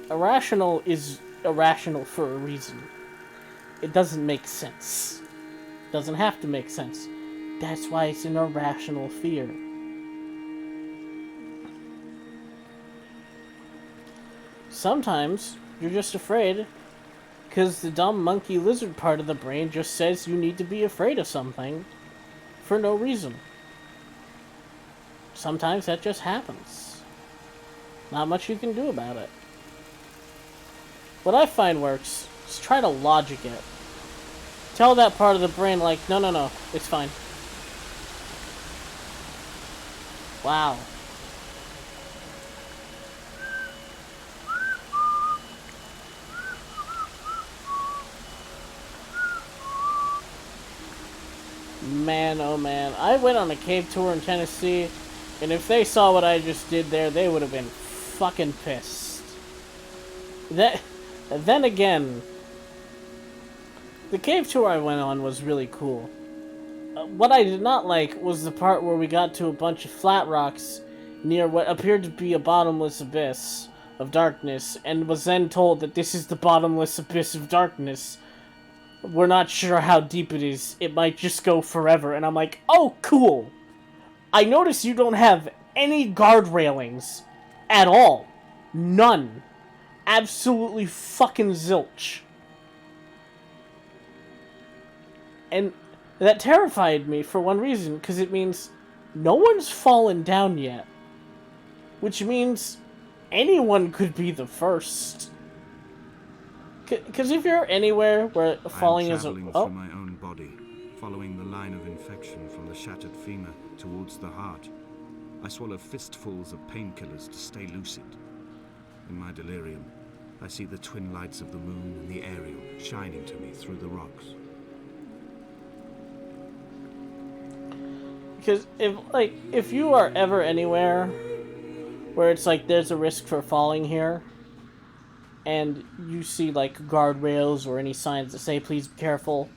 [SPEAKER 1] Irrational is irrational for a reason. It doesn't make sense. It doesn't have to make sense. That's why it's an irrational fear. Sometimes you're just afraid because the dumb monkey lizard part of the brain just says you need to be afraid of something for no reason. Sometimes that just happens. Not much you can do about it. What I find works is try to logic it. Tell that part of the brain, like, no, it's fine. Wow. Man, oh man. I went on a cave tour in Tennessee, and if they saw what I just did there, they would have been fucking pissed. Then again, the cave tour I went on was really cool. What I did not like was the part where we got to a bunch of flat rocks near what appeared to be a bottomless abyss of darkness, and was then told that this is the bottomless abyss of darkness. We're not sure how deep it is. It might just go forever. And I'm like, oh, cool. I notice you don't have any guard railings at all. None. Absolutely fucking zilch. And that terrified me for one reason, because it means no one's fallen down yet. Which means anyone could be the first. Because if you're anywhere where falling is
[SPEAKER 3] traveling through my own body, following the line of infection from the shattered femur towards the heart. I swallow fistfuls of painkillers to stay lucid. In my delirium, I see the twin lights of the moon and the Ariel shining to me through the rocks.
[SPEAKER 1] Because if you are ever anywhere where it's like there's a risk for falling here, and you see like guardrails or any signs that say please be careful,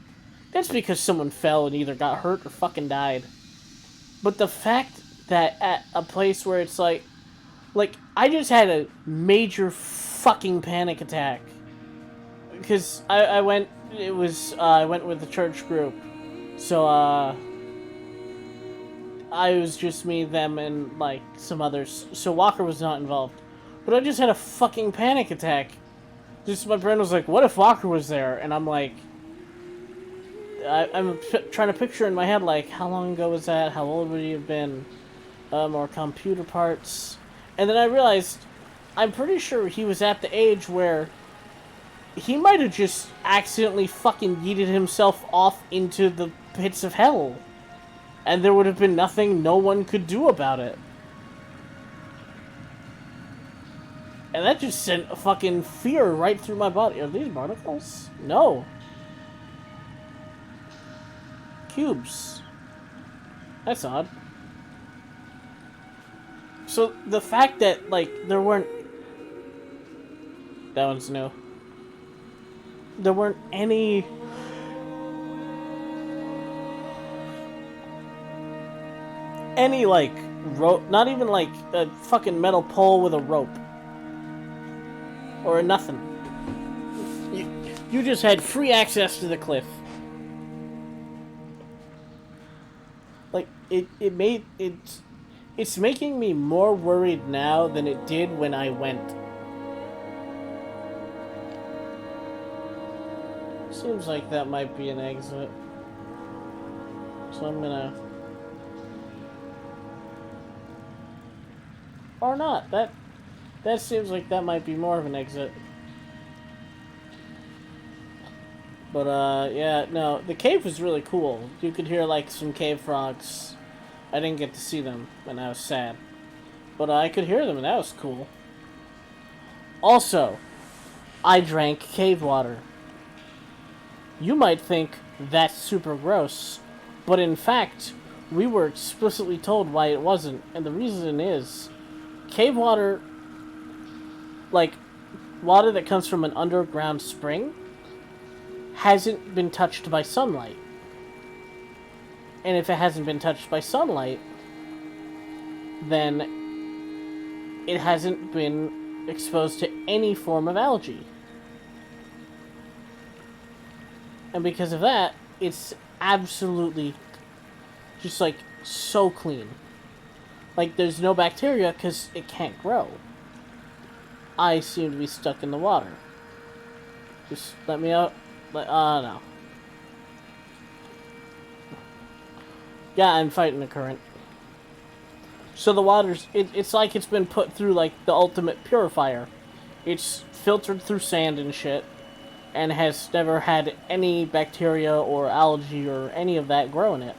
[SPEAKER 1] that's because someone fell and either got hurt or fucking died. But the fact that at a place where it's like I just had a major fucking panic attack because I went with the church group, so I was just me, them, and like some others, so Walker was not involved. But I just had a fucking panic attack. Just my brain was like, what if Walker was there? And I'm like, I'm trying to picture in my head, like, how long ago was that? How old would he have been? More computer parts. And then I realized, I'm pretty sure he was at the age where he might have just accidentally fucking yeeted himself off into the pits of hell. And there would have been nothing no one could do about it. And that just sent a fucking fear right through my body. Are these barnacles? No. Cubes. That's odd. So the fact that, like, there weren't... That one's new. There weren't any... like, rope... Not even, like, a fucking metal pole with a rope. Or nothing. You just had free access to the cliff. Like, it's making me more worried now than it did when I went. Seems like that might be an exit. So I'm gonna... Or not. That seems like that might be more of an exit. But, yeah, no, the cave was really cool. You could hear, like, some cave frogs. I didn't get to see them, and I was sad. But I could hear them, and that was cool. Also, I drank cave water. You might think that's super gross, but in fact, we were explicitly told why it wasn't, and the reason is, cave water, like, water that comes from an underground spring, hasn't been touched by sunlight. And if it hasn't been touched by sunlight, then it hasn't been exposed to any form of algae. And because of that, it's absolutely just like so clean. Like there's no bacteria because it can't grow. I seem to be stuck in the water. Just let me out. No. Yeah, I'm fighting the current. So the water's... it's like it's been put through, like, the ultimate purifier. It's filtered through sand and shit, and has never had any bacteria or algae or any of that grow in it.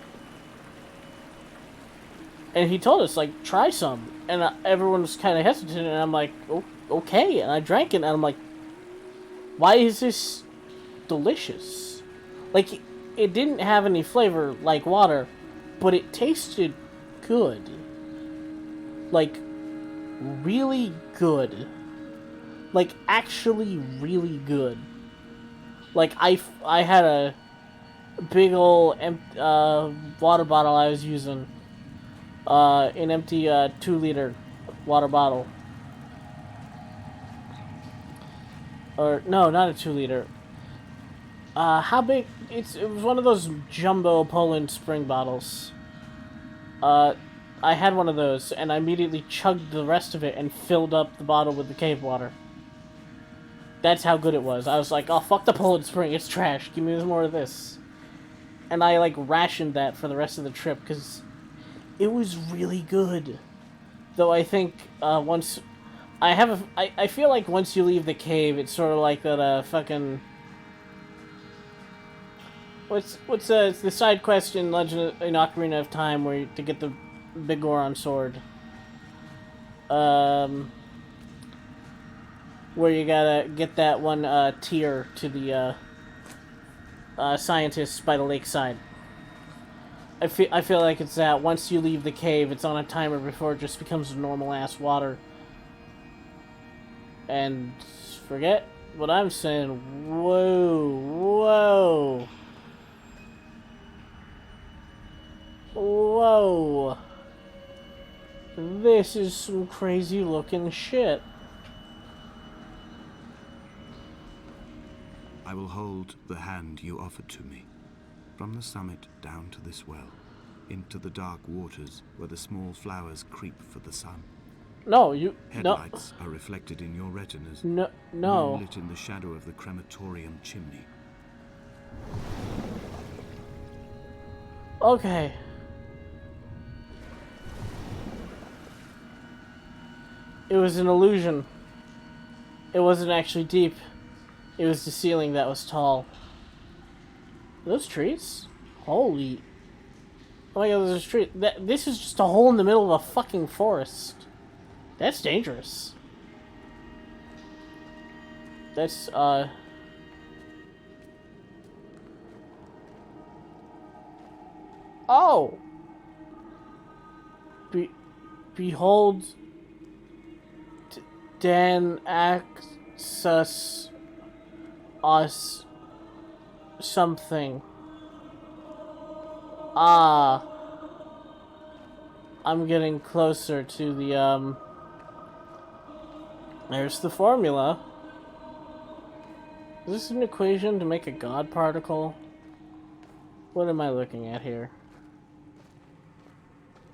[SPEAKER 1] And he told us, like, try some. And everyone was kind of hesitant, and I'm like, oh, okay. And I drank it, and I'm like, why is this delicious? Like, it didn't have any flavor like water, but it tasted good. Like, really good. Like, actually really good. Like, I had a big old water bottle I was using. An empty 2-liter water bottle. Or, no, not a 2-liter. How big? It was one of those jumbo Poland Spring bottles. I had one of those, and I immediately chugged the rest of it and filled up the bottle with the cave water. That's how good it was. I was like, oh, fuck the Poland Spring, it's trash. Give me more of this. And I, like, rationed that for the rest of the trip, because it was really good. Though I think, once... I feel like once you leave the cave, it's sort of like that, fucking... What's it's the side quest in Ocarina of Time where to get the big Goron sword. Where you gotta get that one tier to the scientists by the lakeside. I feel like it's that once you leave the cave, it's on a timer before it just becomes normal ass water. And forget what I'm saying. Whoa. Whoa. This is some crazy looking shit.
[SPEAKER 3] I will hold the hand you offered to me. From the summit down to this well, into the dark waters where the small flowers creep for the sun.
[SPEAKER 1] No, you...
[SPEAKER 3] Headlights are reflected in your retinas.
[SPEAKER 1] No.
[SPEAKER 3] Moonlit in the shadow of the crematorium chimney.
[SPEAKER 1] Okay. It was an illusion. It wasn't actually deep. It was the ceiling that was tall. Are those trees? Holy... Oh my god, there's a tree. This is just a hole in the middle of a fucking forest. That's dangerous. That's, Oh! Behold... Dan access us something. Ah. I'm getting closer to the, There's the formula. Is this an equation to make a God particle? What am I looking at here?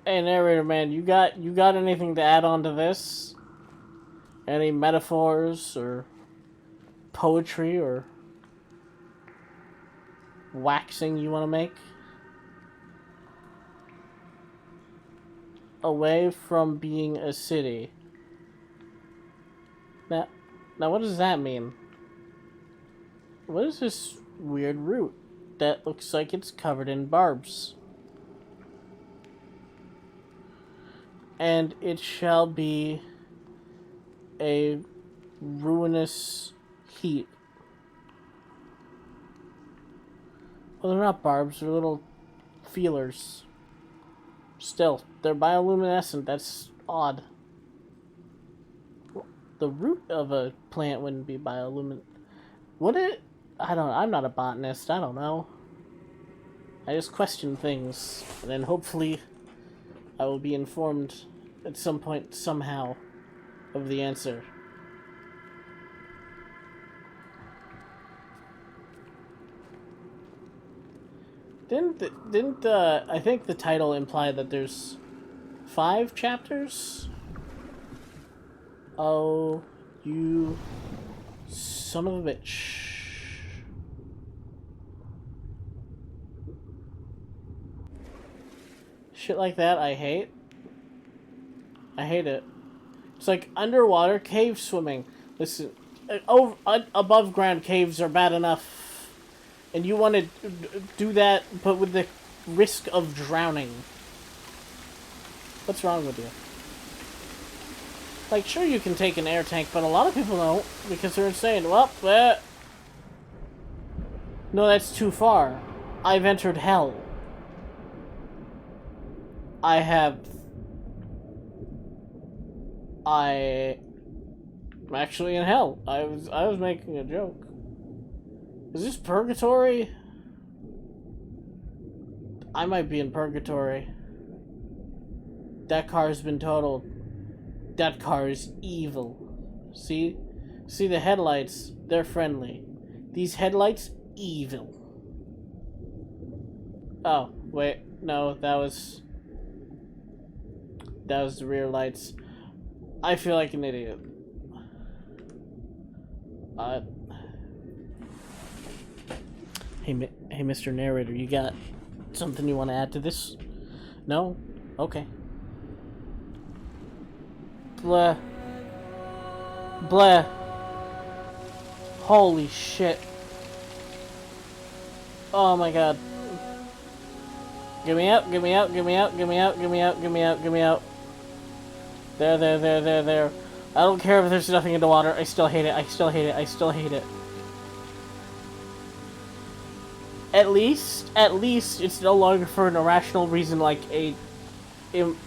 [SPEAKER 1] Hey, narrator man, you got anything to add on to this? Any metaphors or poetry or waxing you want to make? Away from being a city. Now what does that mean? What is this weird root that looks like it's covered in barbs? And it shall be a ruinous heat. Well, they're not barbs, they're little feelers. Still, they're bioluminescent, that's odd. The root of a plant wouldn't be bioluminescent. Would it? I'm not a botanist. I don't know. I just question things, and then hopefully I will be informed at some point, somehow, of the answer. Didn't I think the title implied that there's 5 chapters? Oh, you son of a bitch. Shit like that, I hate. I hate it. It's like underwater cave swimming. Listen, above ground caves are bad enough, and you want to do that, but with the risk of drowning. What's wrong with you? Like, sure, you can take an air tank, but a lot of people don't because they're insane. Well, no, that's too far. I've entered hell. I'm actually in hell. I was making a joke. Is this purgatory? I might be in purgatory. That car has been totaled. That car is evil. See? See the headlights? They're friendly. These headlights, evil. Oh, wait. No, that was the rear lights. I feel like an idiot. Hey, Mr. Narrator, you got something you want to add to this? No? Okay. Blah. Blah. Holy shit. Oh my god. Get me out, get me out, get me out, get me out, get me out, get me out, get me out. There. I don't care if there's nothing in the water. I still hate it. I still hate it. I still hate it. At least it's no longer for an irrational reason like a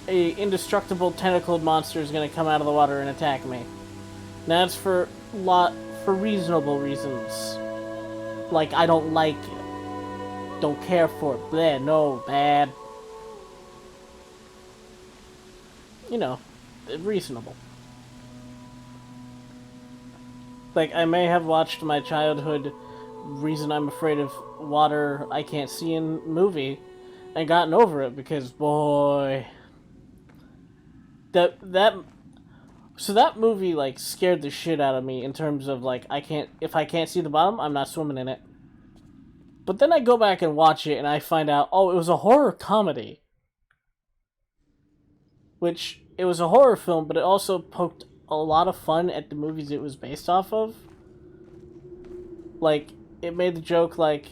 [SPEAKER 1] indestructible tentacled monster is gonna come out of the water and attack me. That's for reasonable reasons. Like I don't like it. Don't care for it. Bleh, no, bad. You know, reasonable. Like, I may have watched my childhood Reason I'm Afraid of Water I Can't See in movie and gotten over it because, boy... So that movie, like, scared the shit out of me in terms of, like, if I can't see the bottom, I'm not swimming in it. But then I go back and watch it and I find out, oh, it was a horror comedy. Which, it was a horror film, but it also poked a lot of fun at the movies it was based off of. Like, it made the joke, like,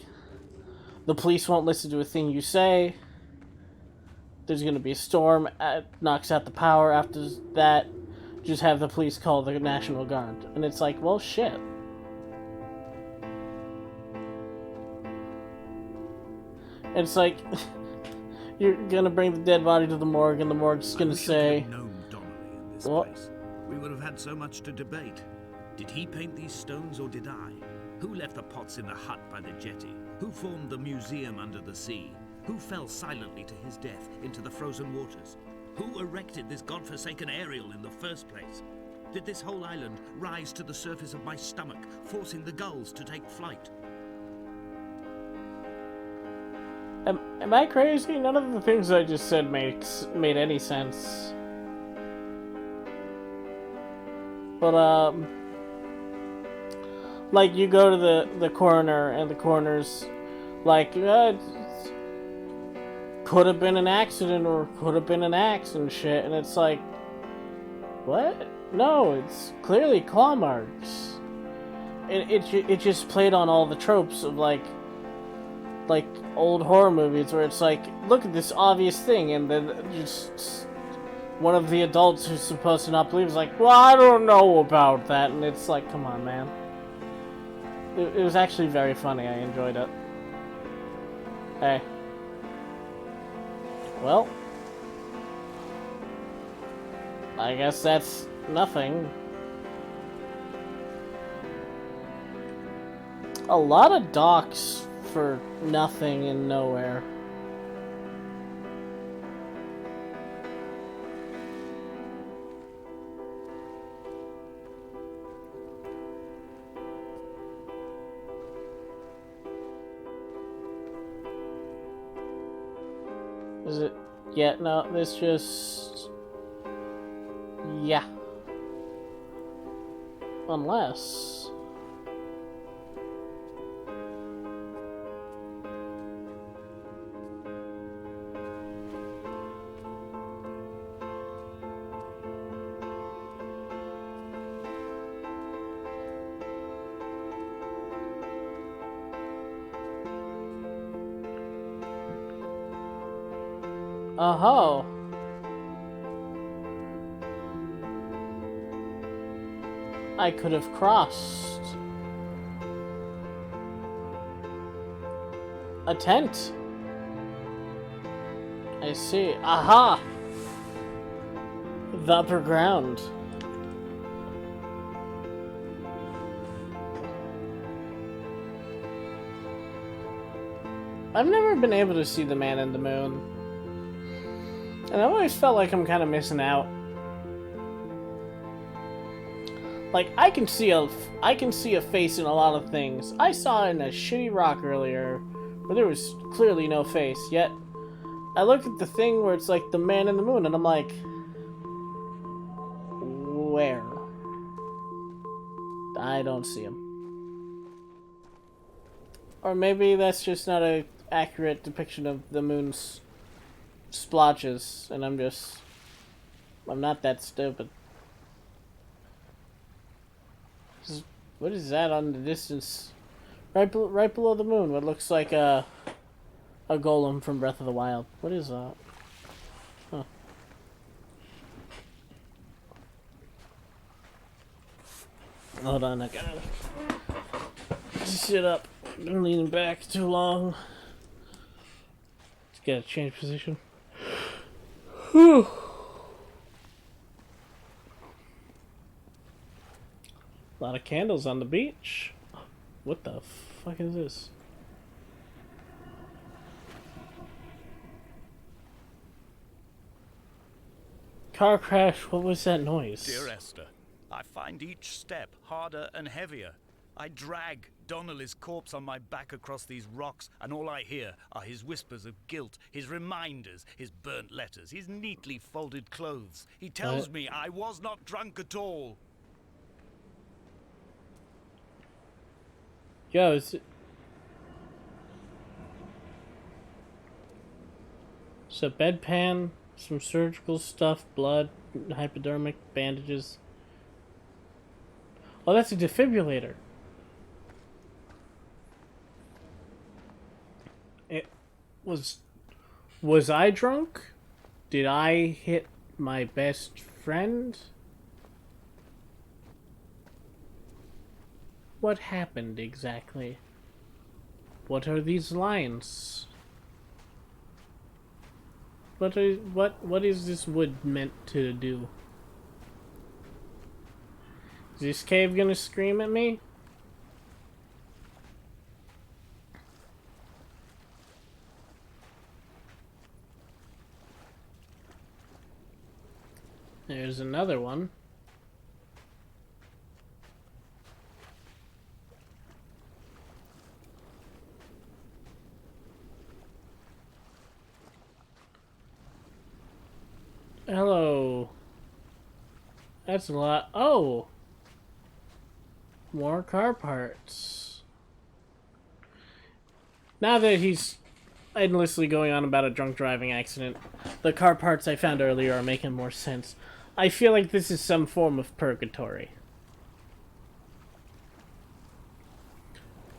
[SPEAKER 1] the police won't listen to a thing you say. There's gonna be a storm, knocks out the power. After that, just have the police call the National Guard. And it's like, well, shit. It's like, you're gonna bring the dead body to the morgue, and the morgue's gonna say...
[SPEAKER 3] What? We would have had so much to debate. Did he paint these stones or did I? Who left the pots in the hut by the jetty? Who formed the museum under the sea? Who fell silently to his death into the frozen waters? Who erected this godforsaken aerial in the first place? Did this whole island rise to the surface of my stomach, forcing the gulls to take flight?
[SPEAKER 1] Am I crazy? None of the things I just said made any sense. But, like, you go to the coroner, and the coroner's like, could have been an accident, or could have been an axe and shit, and it's like, what? No, it's clearly claw marks. It just played on all the tropes of, like old horror movies, where it's like, look at this obvious thing, and then just... one of the adults who's supposed to not believe is like, well, I don't know about that. And it's like, come on, man. It was actually very funny. I enjoyed it. Hey. Well. I guess that's nothing. A lot of docks for nothing and nowhere. Is it? Yeah, no, this just... Yeah. Unless... Oh. I could have crossed. A tent. I see. Aha! The upper ground. I've never been able to see the man in the moon. And I always felt like I'm kind of missing out. Like, I can see a face in a lot of things. I saw in a shitty rock earlier where there was clearly no face, yet I looked at the thing where it's like the man in the moon and I'm like, where? I don't see him. Or maybe that's just not an accurate depiction of the moon's splotches, and I'm not that stupid. What is that on the distance? Right below the moon, what looks like a golem from Breath of the Wild. What is that? Huh. Hold on, I gotta sit up. I'm leaning back too long. Just gotta change position. Whew. A lot of candles on the beach. What the fuck is this? Car crash, what was that noise?
[SPEAKER 2] Dear Esther, I find each step harder and heavier. I drag Donnelly's corpse on my back across these rocks, and all I hear are his whispers of guilt, his reminders, his burnt letters, his neatly folded clothes. He tells me I was not drunk at all.
[SPEAKER 1] Yo, it's a bedpan, some surgical stuff, blood, hypodermic, bandages. Oh, that's a defibrillator. It was I drunk? Did I hit my best friend? What happened exactly? What are these lines? What is this wood meant to do? Is this cave gonna scream at me? There's another one. Hello. That's a lot. Oh! More car parts. Now that he's endlessly going on about a drunk driving accident, the car parts I found earlier are making more sense. I feel like this is some form of purgatory.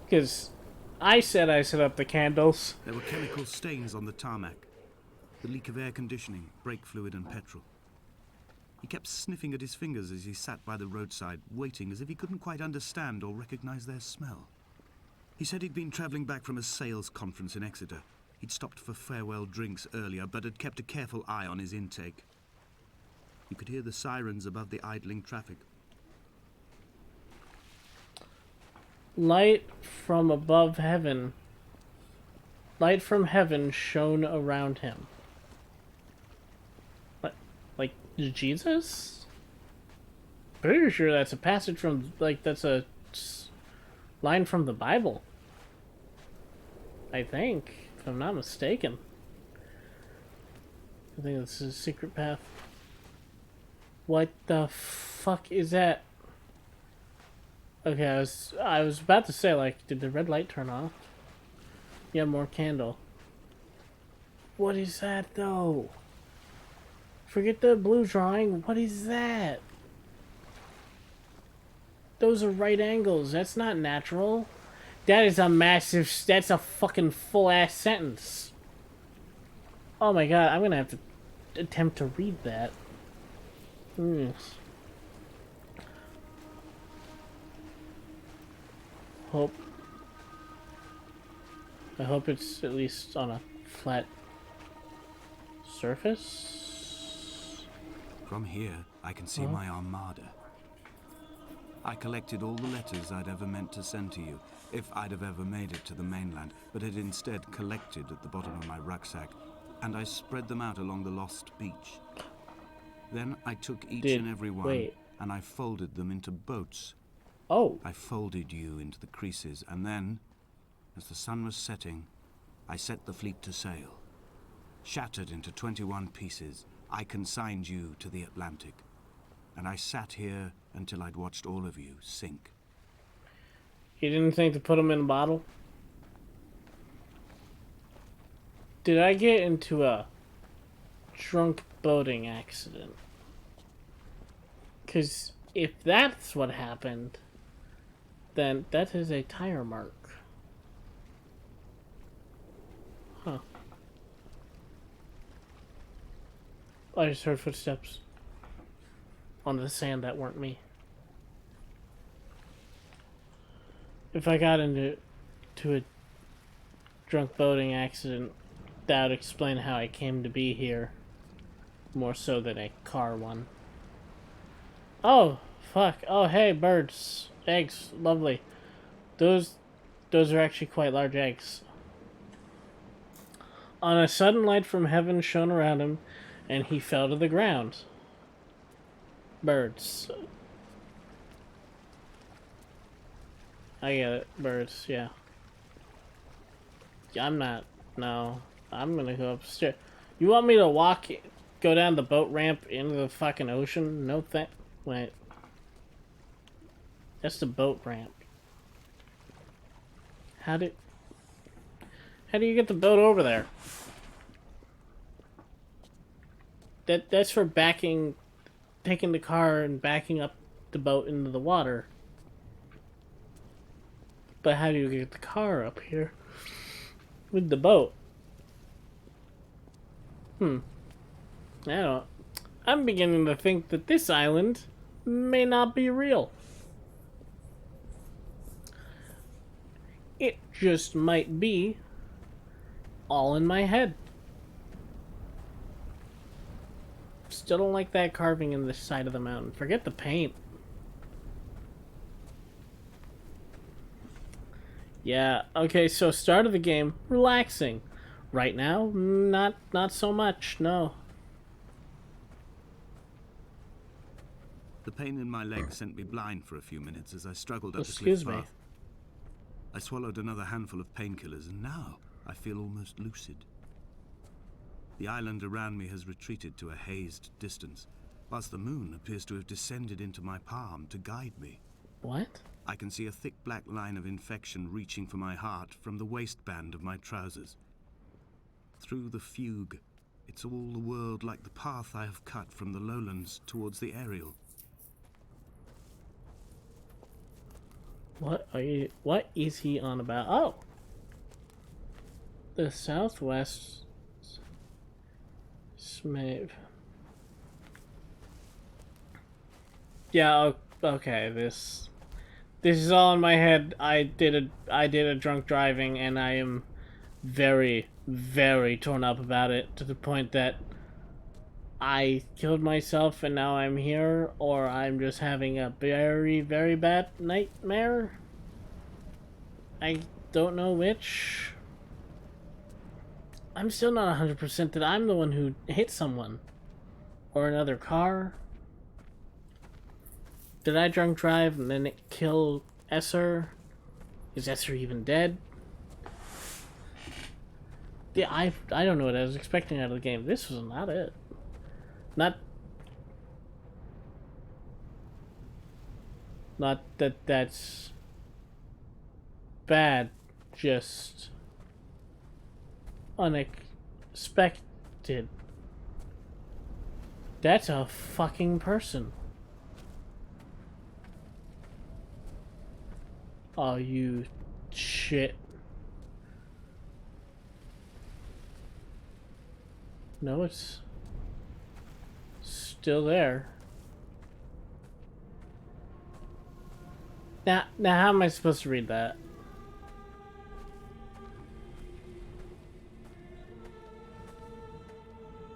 [SPEAKER 1] Because I said I set up the candles.
[SPEAKER 3] There were chemical stains on the tarmac. The leak of air conditioning, brake fluid and petrol. He kept sniffing at his fingers as he sat by the roadside, waiting as if he couldn't quite understand or recognize their smell. He said he'd been traveling back from a sales conference in Exeter. He'd stopped for farewell drinks earlier, but had kept a careful eye on his intake. You could hear the sirens above the idling traffic.
[SPEAKER 1] Light from above heaven. Light from heaven shone around him. What? Like Jesus? Pretty sure that's a passage from, like, that's a line from the Bible. I think, if I'm not mistaken. I think this is a secret path. What the fuck is that? Okay, I was about to say, like, did the red light turn off? Yeah, more candle. What is that, though? Forget the blue drawing. What is that? Those are right angles. That's not natural. That is a massive... That's a fucking full-ass sentence. Oh my god, I'm gonna have to attempt to read that. I hope it's at least on a flat surface.
[SPEAKER 3] From here, I can see my armada. I collected all the letters I'd ever meant to send to you, if I'd have ever made it to the mainland, but had instead collected at the bottom of my rucksack, and I spread them out along the lost beach. Then I took each and every one, and I folded them into boats.
[SPEAKER 1] Oh.
[SPEAKER 3] I folded you into the creases, and then, as the sun was setting, I set the fleet to sail. Shattered into 21 pieces, I consigned you to the Atlantic, and I sat here until I'd watched all of you sink.
[SPEAKER 1] You didn't think to put them in a bottle? Did I get into a drunk boating accident? Because if that's what happened, then that is a tire mark. Huh. I just heard footsteps on the sand that weren't me. If I got into a drunk boating accident, that would explain how I came to be here. More so than a car one. Oh, fuck. Oh, hey, birds. Eggs. Lovely. Those are actually quite large eggs. On a sudden light from heaven shone around him, and he fell to the ground. Birds. I get it. Birds, yeah. I'm not... No. I'm gonna go upstairs. You want me to go down the boat ramp into the fucking ocean? No wait. That's the boat ramp. How do you get the boat over there? That's for taking the car and backing up the boat into the water. But how do you get the car up here with the boat? I'm beginning to think that this island may not be real. It just might be all in my head. Still don't like that carving in the side of the mountain. Forget the paint. Yeah, okay, so start of the game, relaxing. Right now, not so much, no.
[SPEAKER 3] The pain in my leg sent me blind for a few minutes as I struggled up the cliff path. I swallowed another handful of painkillers, and now I feel almost lucid. The island around me has retreated to a hazed distance, whilst the moon appears to have descended into my palm to guide me.
[SPEAKER 1] What?
[SPEAKER 3] I can see a thick black line of infection reaching for my heart from the waistband of my trousers. Through the fugue, it's all the world like the path I have cut from the lowlands towards the aerial.
[SPEAKER 1] What is he on about? Oh! The southwest Smave. Yeah, okay, this is all in my head. I did a drunk driving, and I am very, very torn up about it, to the point that I killed myself and now I'm here, or I'm just having a very, very bad nightmare. I don't know which. I'm still not 100% that I'm the one who hit someone. Or another car. Did I drunk drive and then kill Esther? Is Esther even dead? Yeah, I don't know what I was expecting out of the game. This was not it. Not that that's bad, just unexpected. That's a fucking person. Oh, you shit. No, it's still there. Now how am I supposed to read that?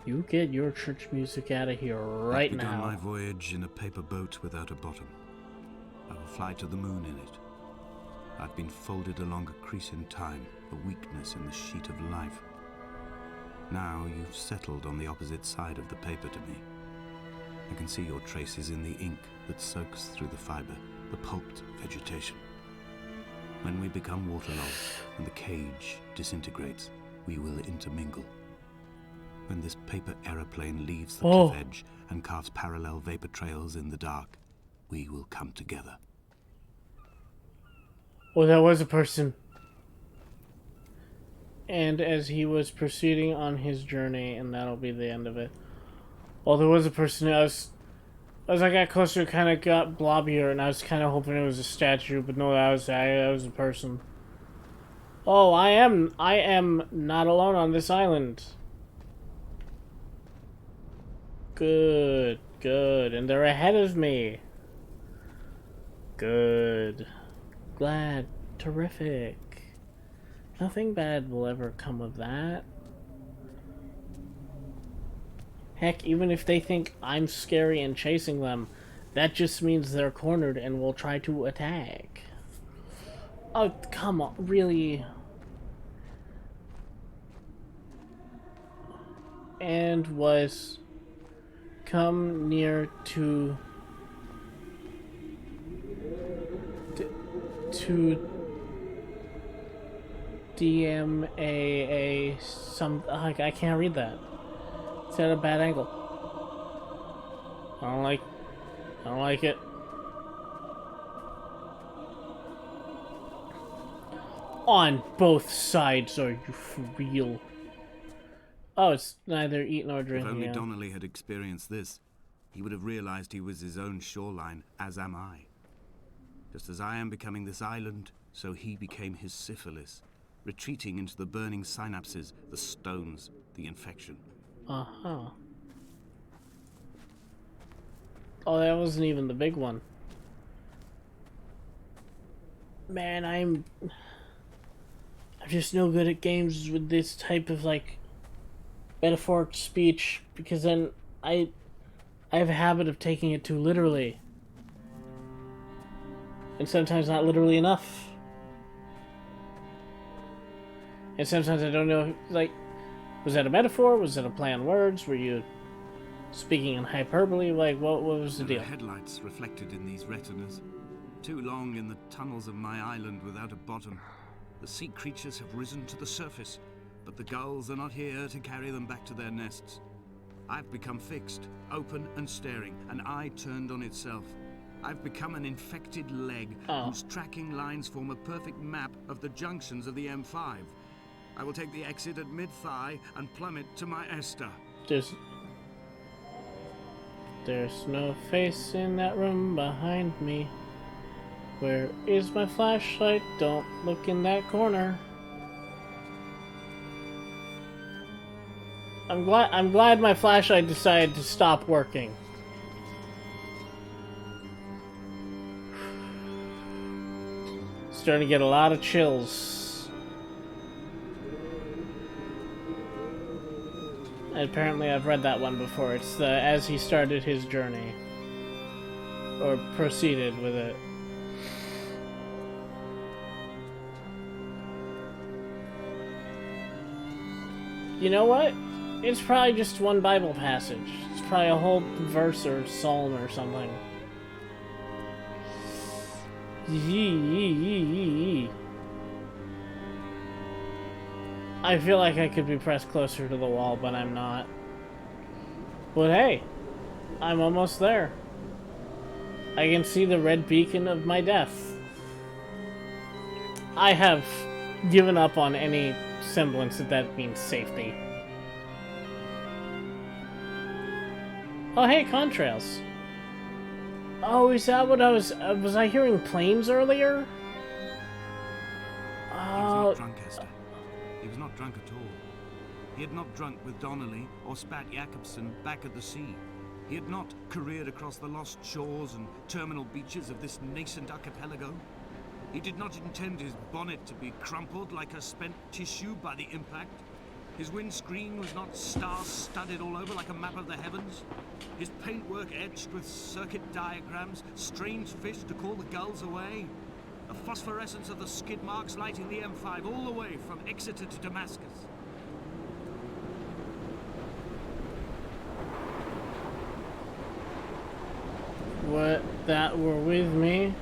[SPEAKER 1] You get your church music out of here right
[SPEAKER 3] I've begun
[SPEAKER 1] now.
[SPEAKER 3] my voyage in a paper boat without a bottom. I will fly to the moon in it. I've been folded along a crease in time, a weakness in the sheet of life. Now you've settled on the opposite side of the paper to me. I can see your traces in the ink that soaks through the fiber, the pulped vegetation. When we become waterlogged and the cage disintegrates, we will intermingle. When this paper aeroplane leaves the cliff edge and carves parallel vapor trails in the dark, we will come together.
[SPEAKER 1] Oh, that was a person. And as he was proceeding on his journey, and that'll be the end of it. Oh, there was a person. As I got closer, it kind of got blobbier, and I was kind of hoping it was a statue, but no, that was a person. Oh, I am not alone on this island. Good, and they're ahead of me. Good. Glad. Terrific. Nothing bad will ever come of that. Heck, even if they think I'm scary and chasing them, that just means they're cornered and will try to attack. Oh, come on, really? And was come near to DMAA some I can't read that. It's at a bad angle. I don't like it. On both sides, are you for real? Oh, it's neither eat nor drink.
[SPEAKER 3] If only Donnelly had experienced this, he would have realized he was his own shoreline, as am I. Just as I am becoming this island, so he became his syphilis, retreating into the burning synapses, the stones, the infection.
[SPEAKER 1] Uh-huh. Oh, that wasn't even the big one. Man, I'm just no good at games with this type of, like, metaphoric speech, because then I have a habit of taking it too literally. And sometimes not literally enough. And sometimes I don't know, like, was that a metaphor? Was it a play on words? Were you speaking in hyperbole? Like, what was the deal?
[SPEAKER 3] There are headlights reflected in these retinas. Too long in the tunnels of my island without a bottom. The sea creatures have risen to the surface, but the gulls are not here to carry them back to their nests. I've become fixed, open and staring, an eye turned on itself. I've become an infected leg whose tracking lines form a perfect map of the junctions of the M5. I will take the exit at mid-thigh and plummet to my Esther.
[SPEAKER 1] There's no face in that room behind me. Where is my flashlight? Don't look in that corner. I'm glad my flashlight decided to stop working. Starting to get a lot of chills. And apparently I've read that one before. It's the as he started his journey. Or proceeded with it. You know what? It's probably just one Bible passage. It's probably a whole verse or psalm or something. I feel like I could be pressed closer to the wall, but I'm not. But hey, I'm almost there. I can see the red beacon of my death. I have given up on any semblance that means safety. Oh hey, contrails. Oh, is that what I was I hearing planes earlier?
[SPEAKER 3] He was not drunk, Esther. He was not drunk at all. He had not drunk with Donnelly or spat Jakobsen back at the sea. He had not careered across the lost shores and terminal beaches of this nascent archipelago. He did not intend his bonnet to be crumpled like a spent tissue by the impact. His windscreen was not star-studded all over like a map of the heavens. His paintwork etched with circuit diagrams, strange fish to call the gulls away. The phosphorescence of the skid marks lighting the M5 all the way from Exeter to Damascus.
[SPEAKER 1] What that were with me?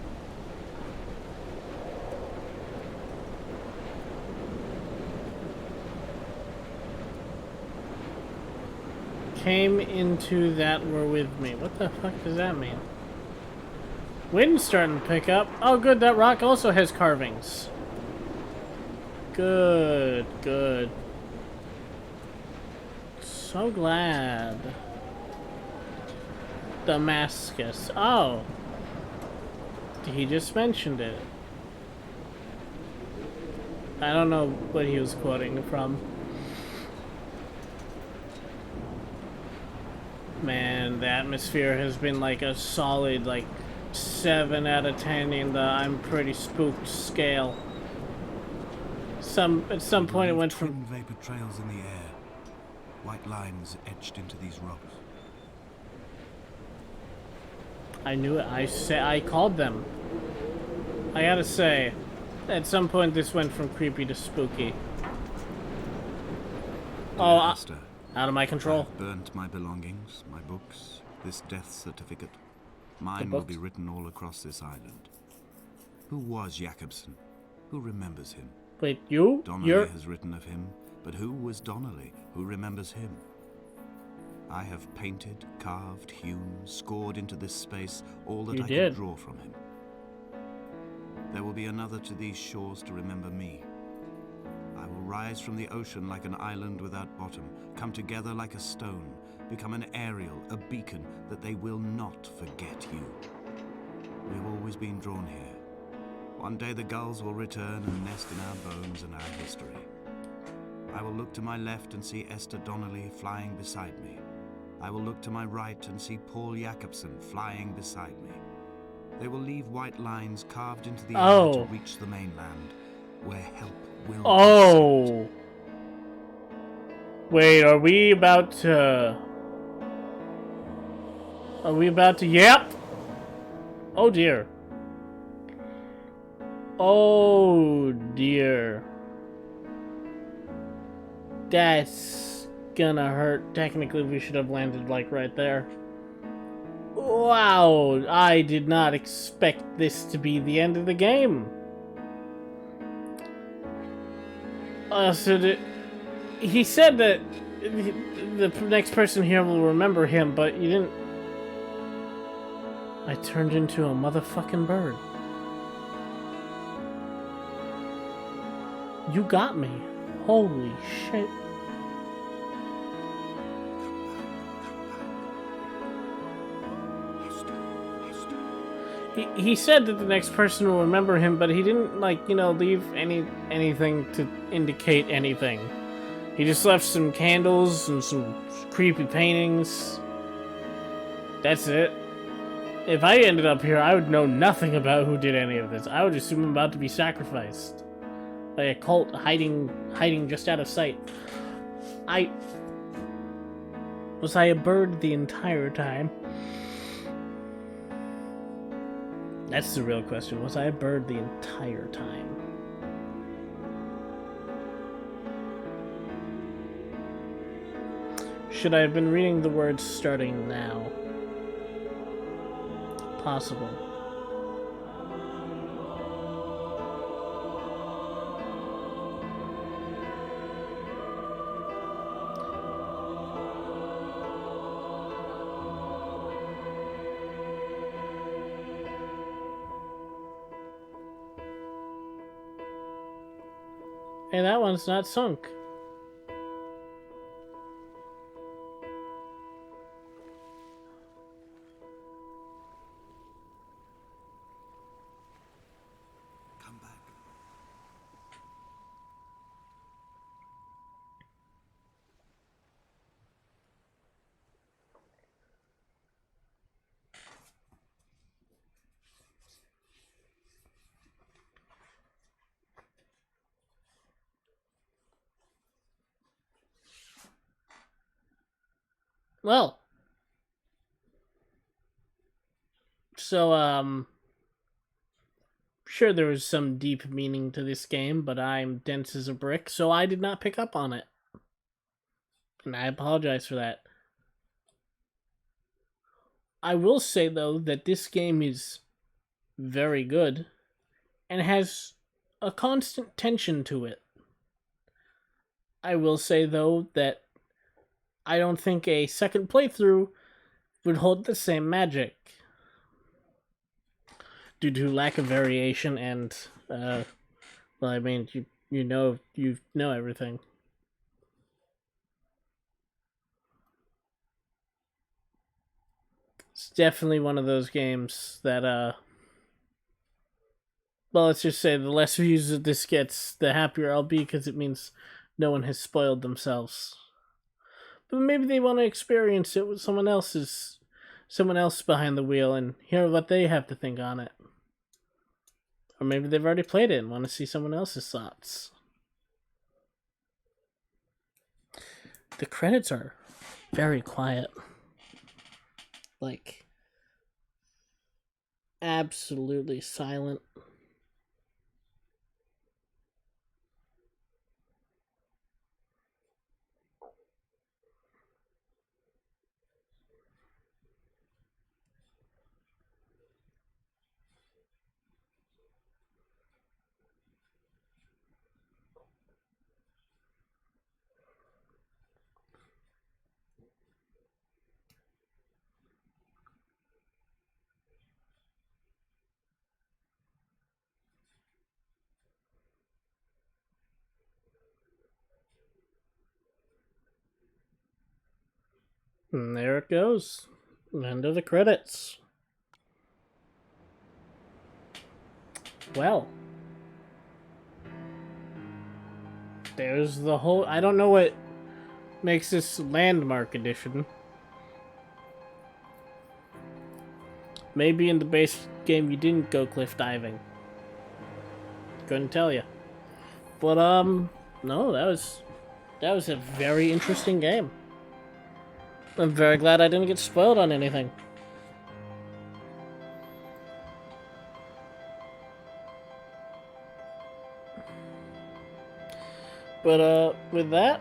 [SPEAKER 1] Came into that were with me. What the fuck does that mean? Wind's starting to pick up. Oh good, that rock also has carvings. Good, good. So glad. Damascus. Oh. He just mentioned it. I don't know what he was quoting from. Man, the atmosphere has been like a solid like 7 out of 10 in the I'm pretty spooked scale. At some point it went from
[SPEAKER 3] vapor trails in the air, white lines etched into these rocks.
[SPEAKER 1] I knew it. I called them. I gotta say, at some point this went from creepy to spooky. Oh,
[SPEAKER 3] Esther,
[SPEAKER 1] out of my control.
[SPEAKER 3] I've burnt my belongings, my books, this death certificate. Mine will be written all across this island. Who was Jakobsen? Who remembers him?
[SPEAKER 1] Wait, you?
[SPEAKER 3] Donnelly has written of him, but who was Donnelly? Who remembers him? I have painted, carved, hewn, scored into this space all that I could draw from him. There will be another to these shores to remember me. I will rise from the ocean like an island without bottom, come together like a stone, become an aerial, a beacon that they will not forget you. We have always been drawn here. One day the gulls will return and nest in our bones and our history. I will look to my left and see Esther Donnelly flying beside me. I will look to my right and see Paul Jakobsen flying beside me. They will leave white lines carved into the air to reach the mainland, where help will be sent.
[SPEAKER 1] Wait, are we about to... Yep! Oh dear. Oh dear. That's gonna hurt. Technically, we should have landed, like, right there. Wow, I did not expect this to be the end of the game. He said that the next person here will remember him, but you didn't... I turned into a motherfucking bird. You got me. Holy shit. He said that the next person will remember him, but he didn't, like, you know, leave anything to indicate anything. He just left some candles and some creepy paintings. That's it. If I ended up here, I would know nothing about who did any of this. I would assume I'm about to be sacrificed. Like a cult hiding just out of sight. Was I a bird the entire time? That's the real question. Was I a bird the entire time? Should I have been reading the words starting now? Possible. Hey, that one's not sunk.
[SPEAKER 3] Come back.
[SPEAKER 1] Well. So, sure there was some deep meaning to this game, but I'm dense as a brick, so I did not pick up on it. And I apologize for that. I will say, though, that this game is very good and has a constant tension to it. I will say, though, that I don't think a second playthrough would hold the same magic due to lack of variation and, well, I mean, you know everything. It's definitely one of those games that, well, let's just say the less views that this gets, the happier I'll be, because it means no one has spoiled themselves. But maybe they want to experience it with someone else behind the wheel and hear what they have to think on it. Or maybe they've already played it and want to see someone else's thoughts. The credits are very quiet. Like, absolutely silent. And there it goes. End of the credits. Well, there's the whole... I don't know what makes this landmark edition. Maybe in the base game you didn't go cliff diving. Couldn't tell you. But, no, that was a very interesting game. I'm very glad I didn't get spoiled on anything. But, with that...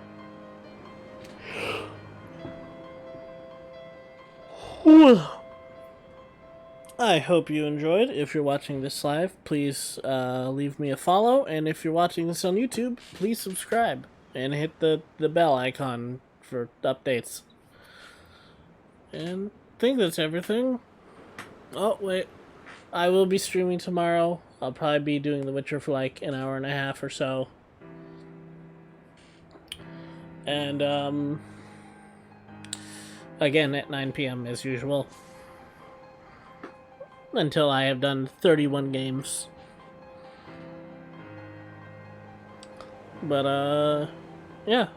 [SPEAKER 1] I hope you enjoyed. If you're watching this live, please leave me a follow. And if you're watching this on YouTube, please subscribe. And hit the bell icon for updates. And I think that's everything. Oh, wait. I will be streaming tomorrow. I'll probably be doing The Witcher for like an hour and a half or so. And, again, at 9 p.m. as usual. Until I have done 31 games. But, yeah.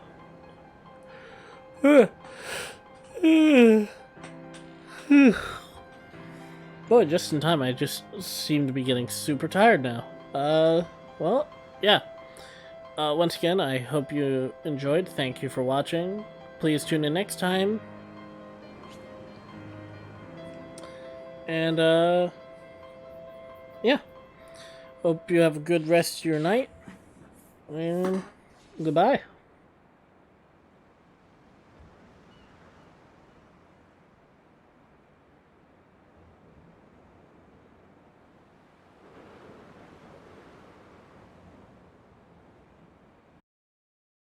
[SPEAKER 1] Boy, just in time, I just seem to be getting super tired now. Well, yeah. Once again, I hope you enjoyed. Thank you for watching. Please tune in next time. And, yeah. Hope you have a good rest of your night. And goodbye.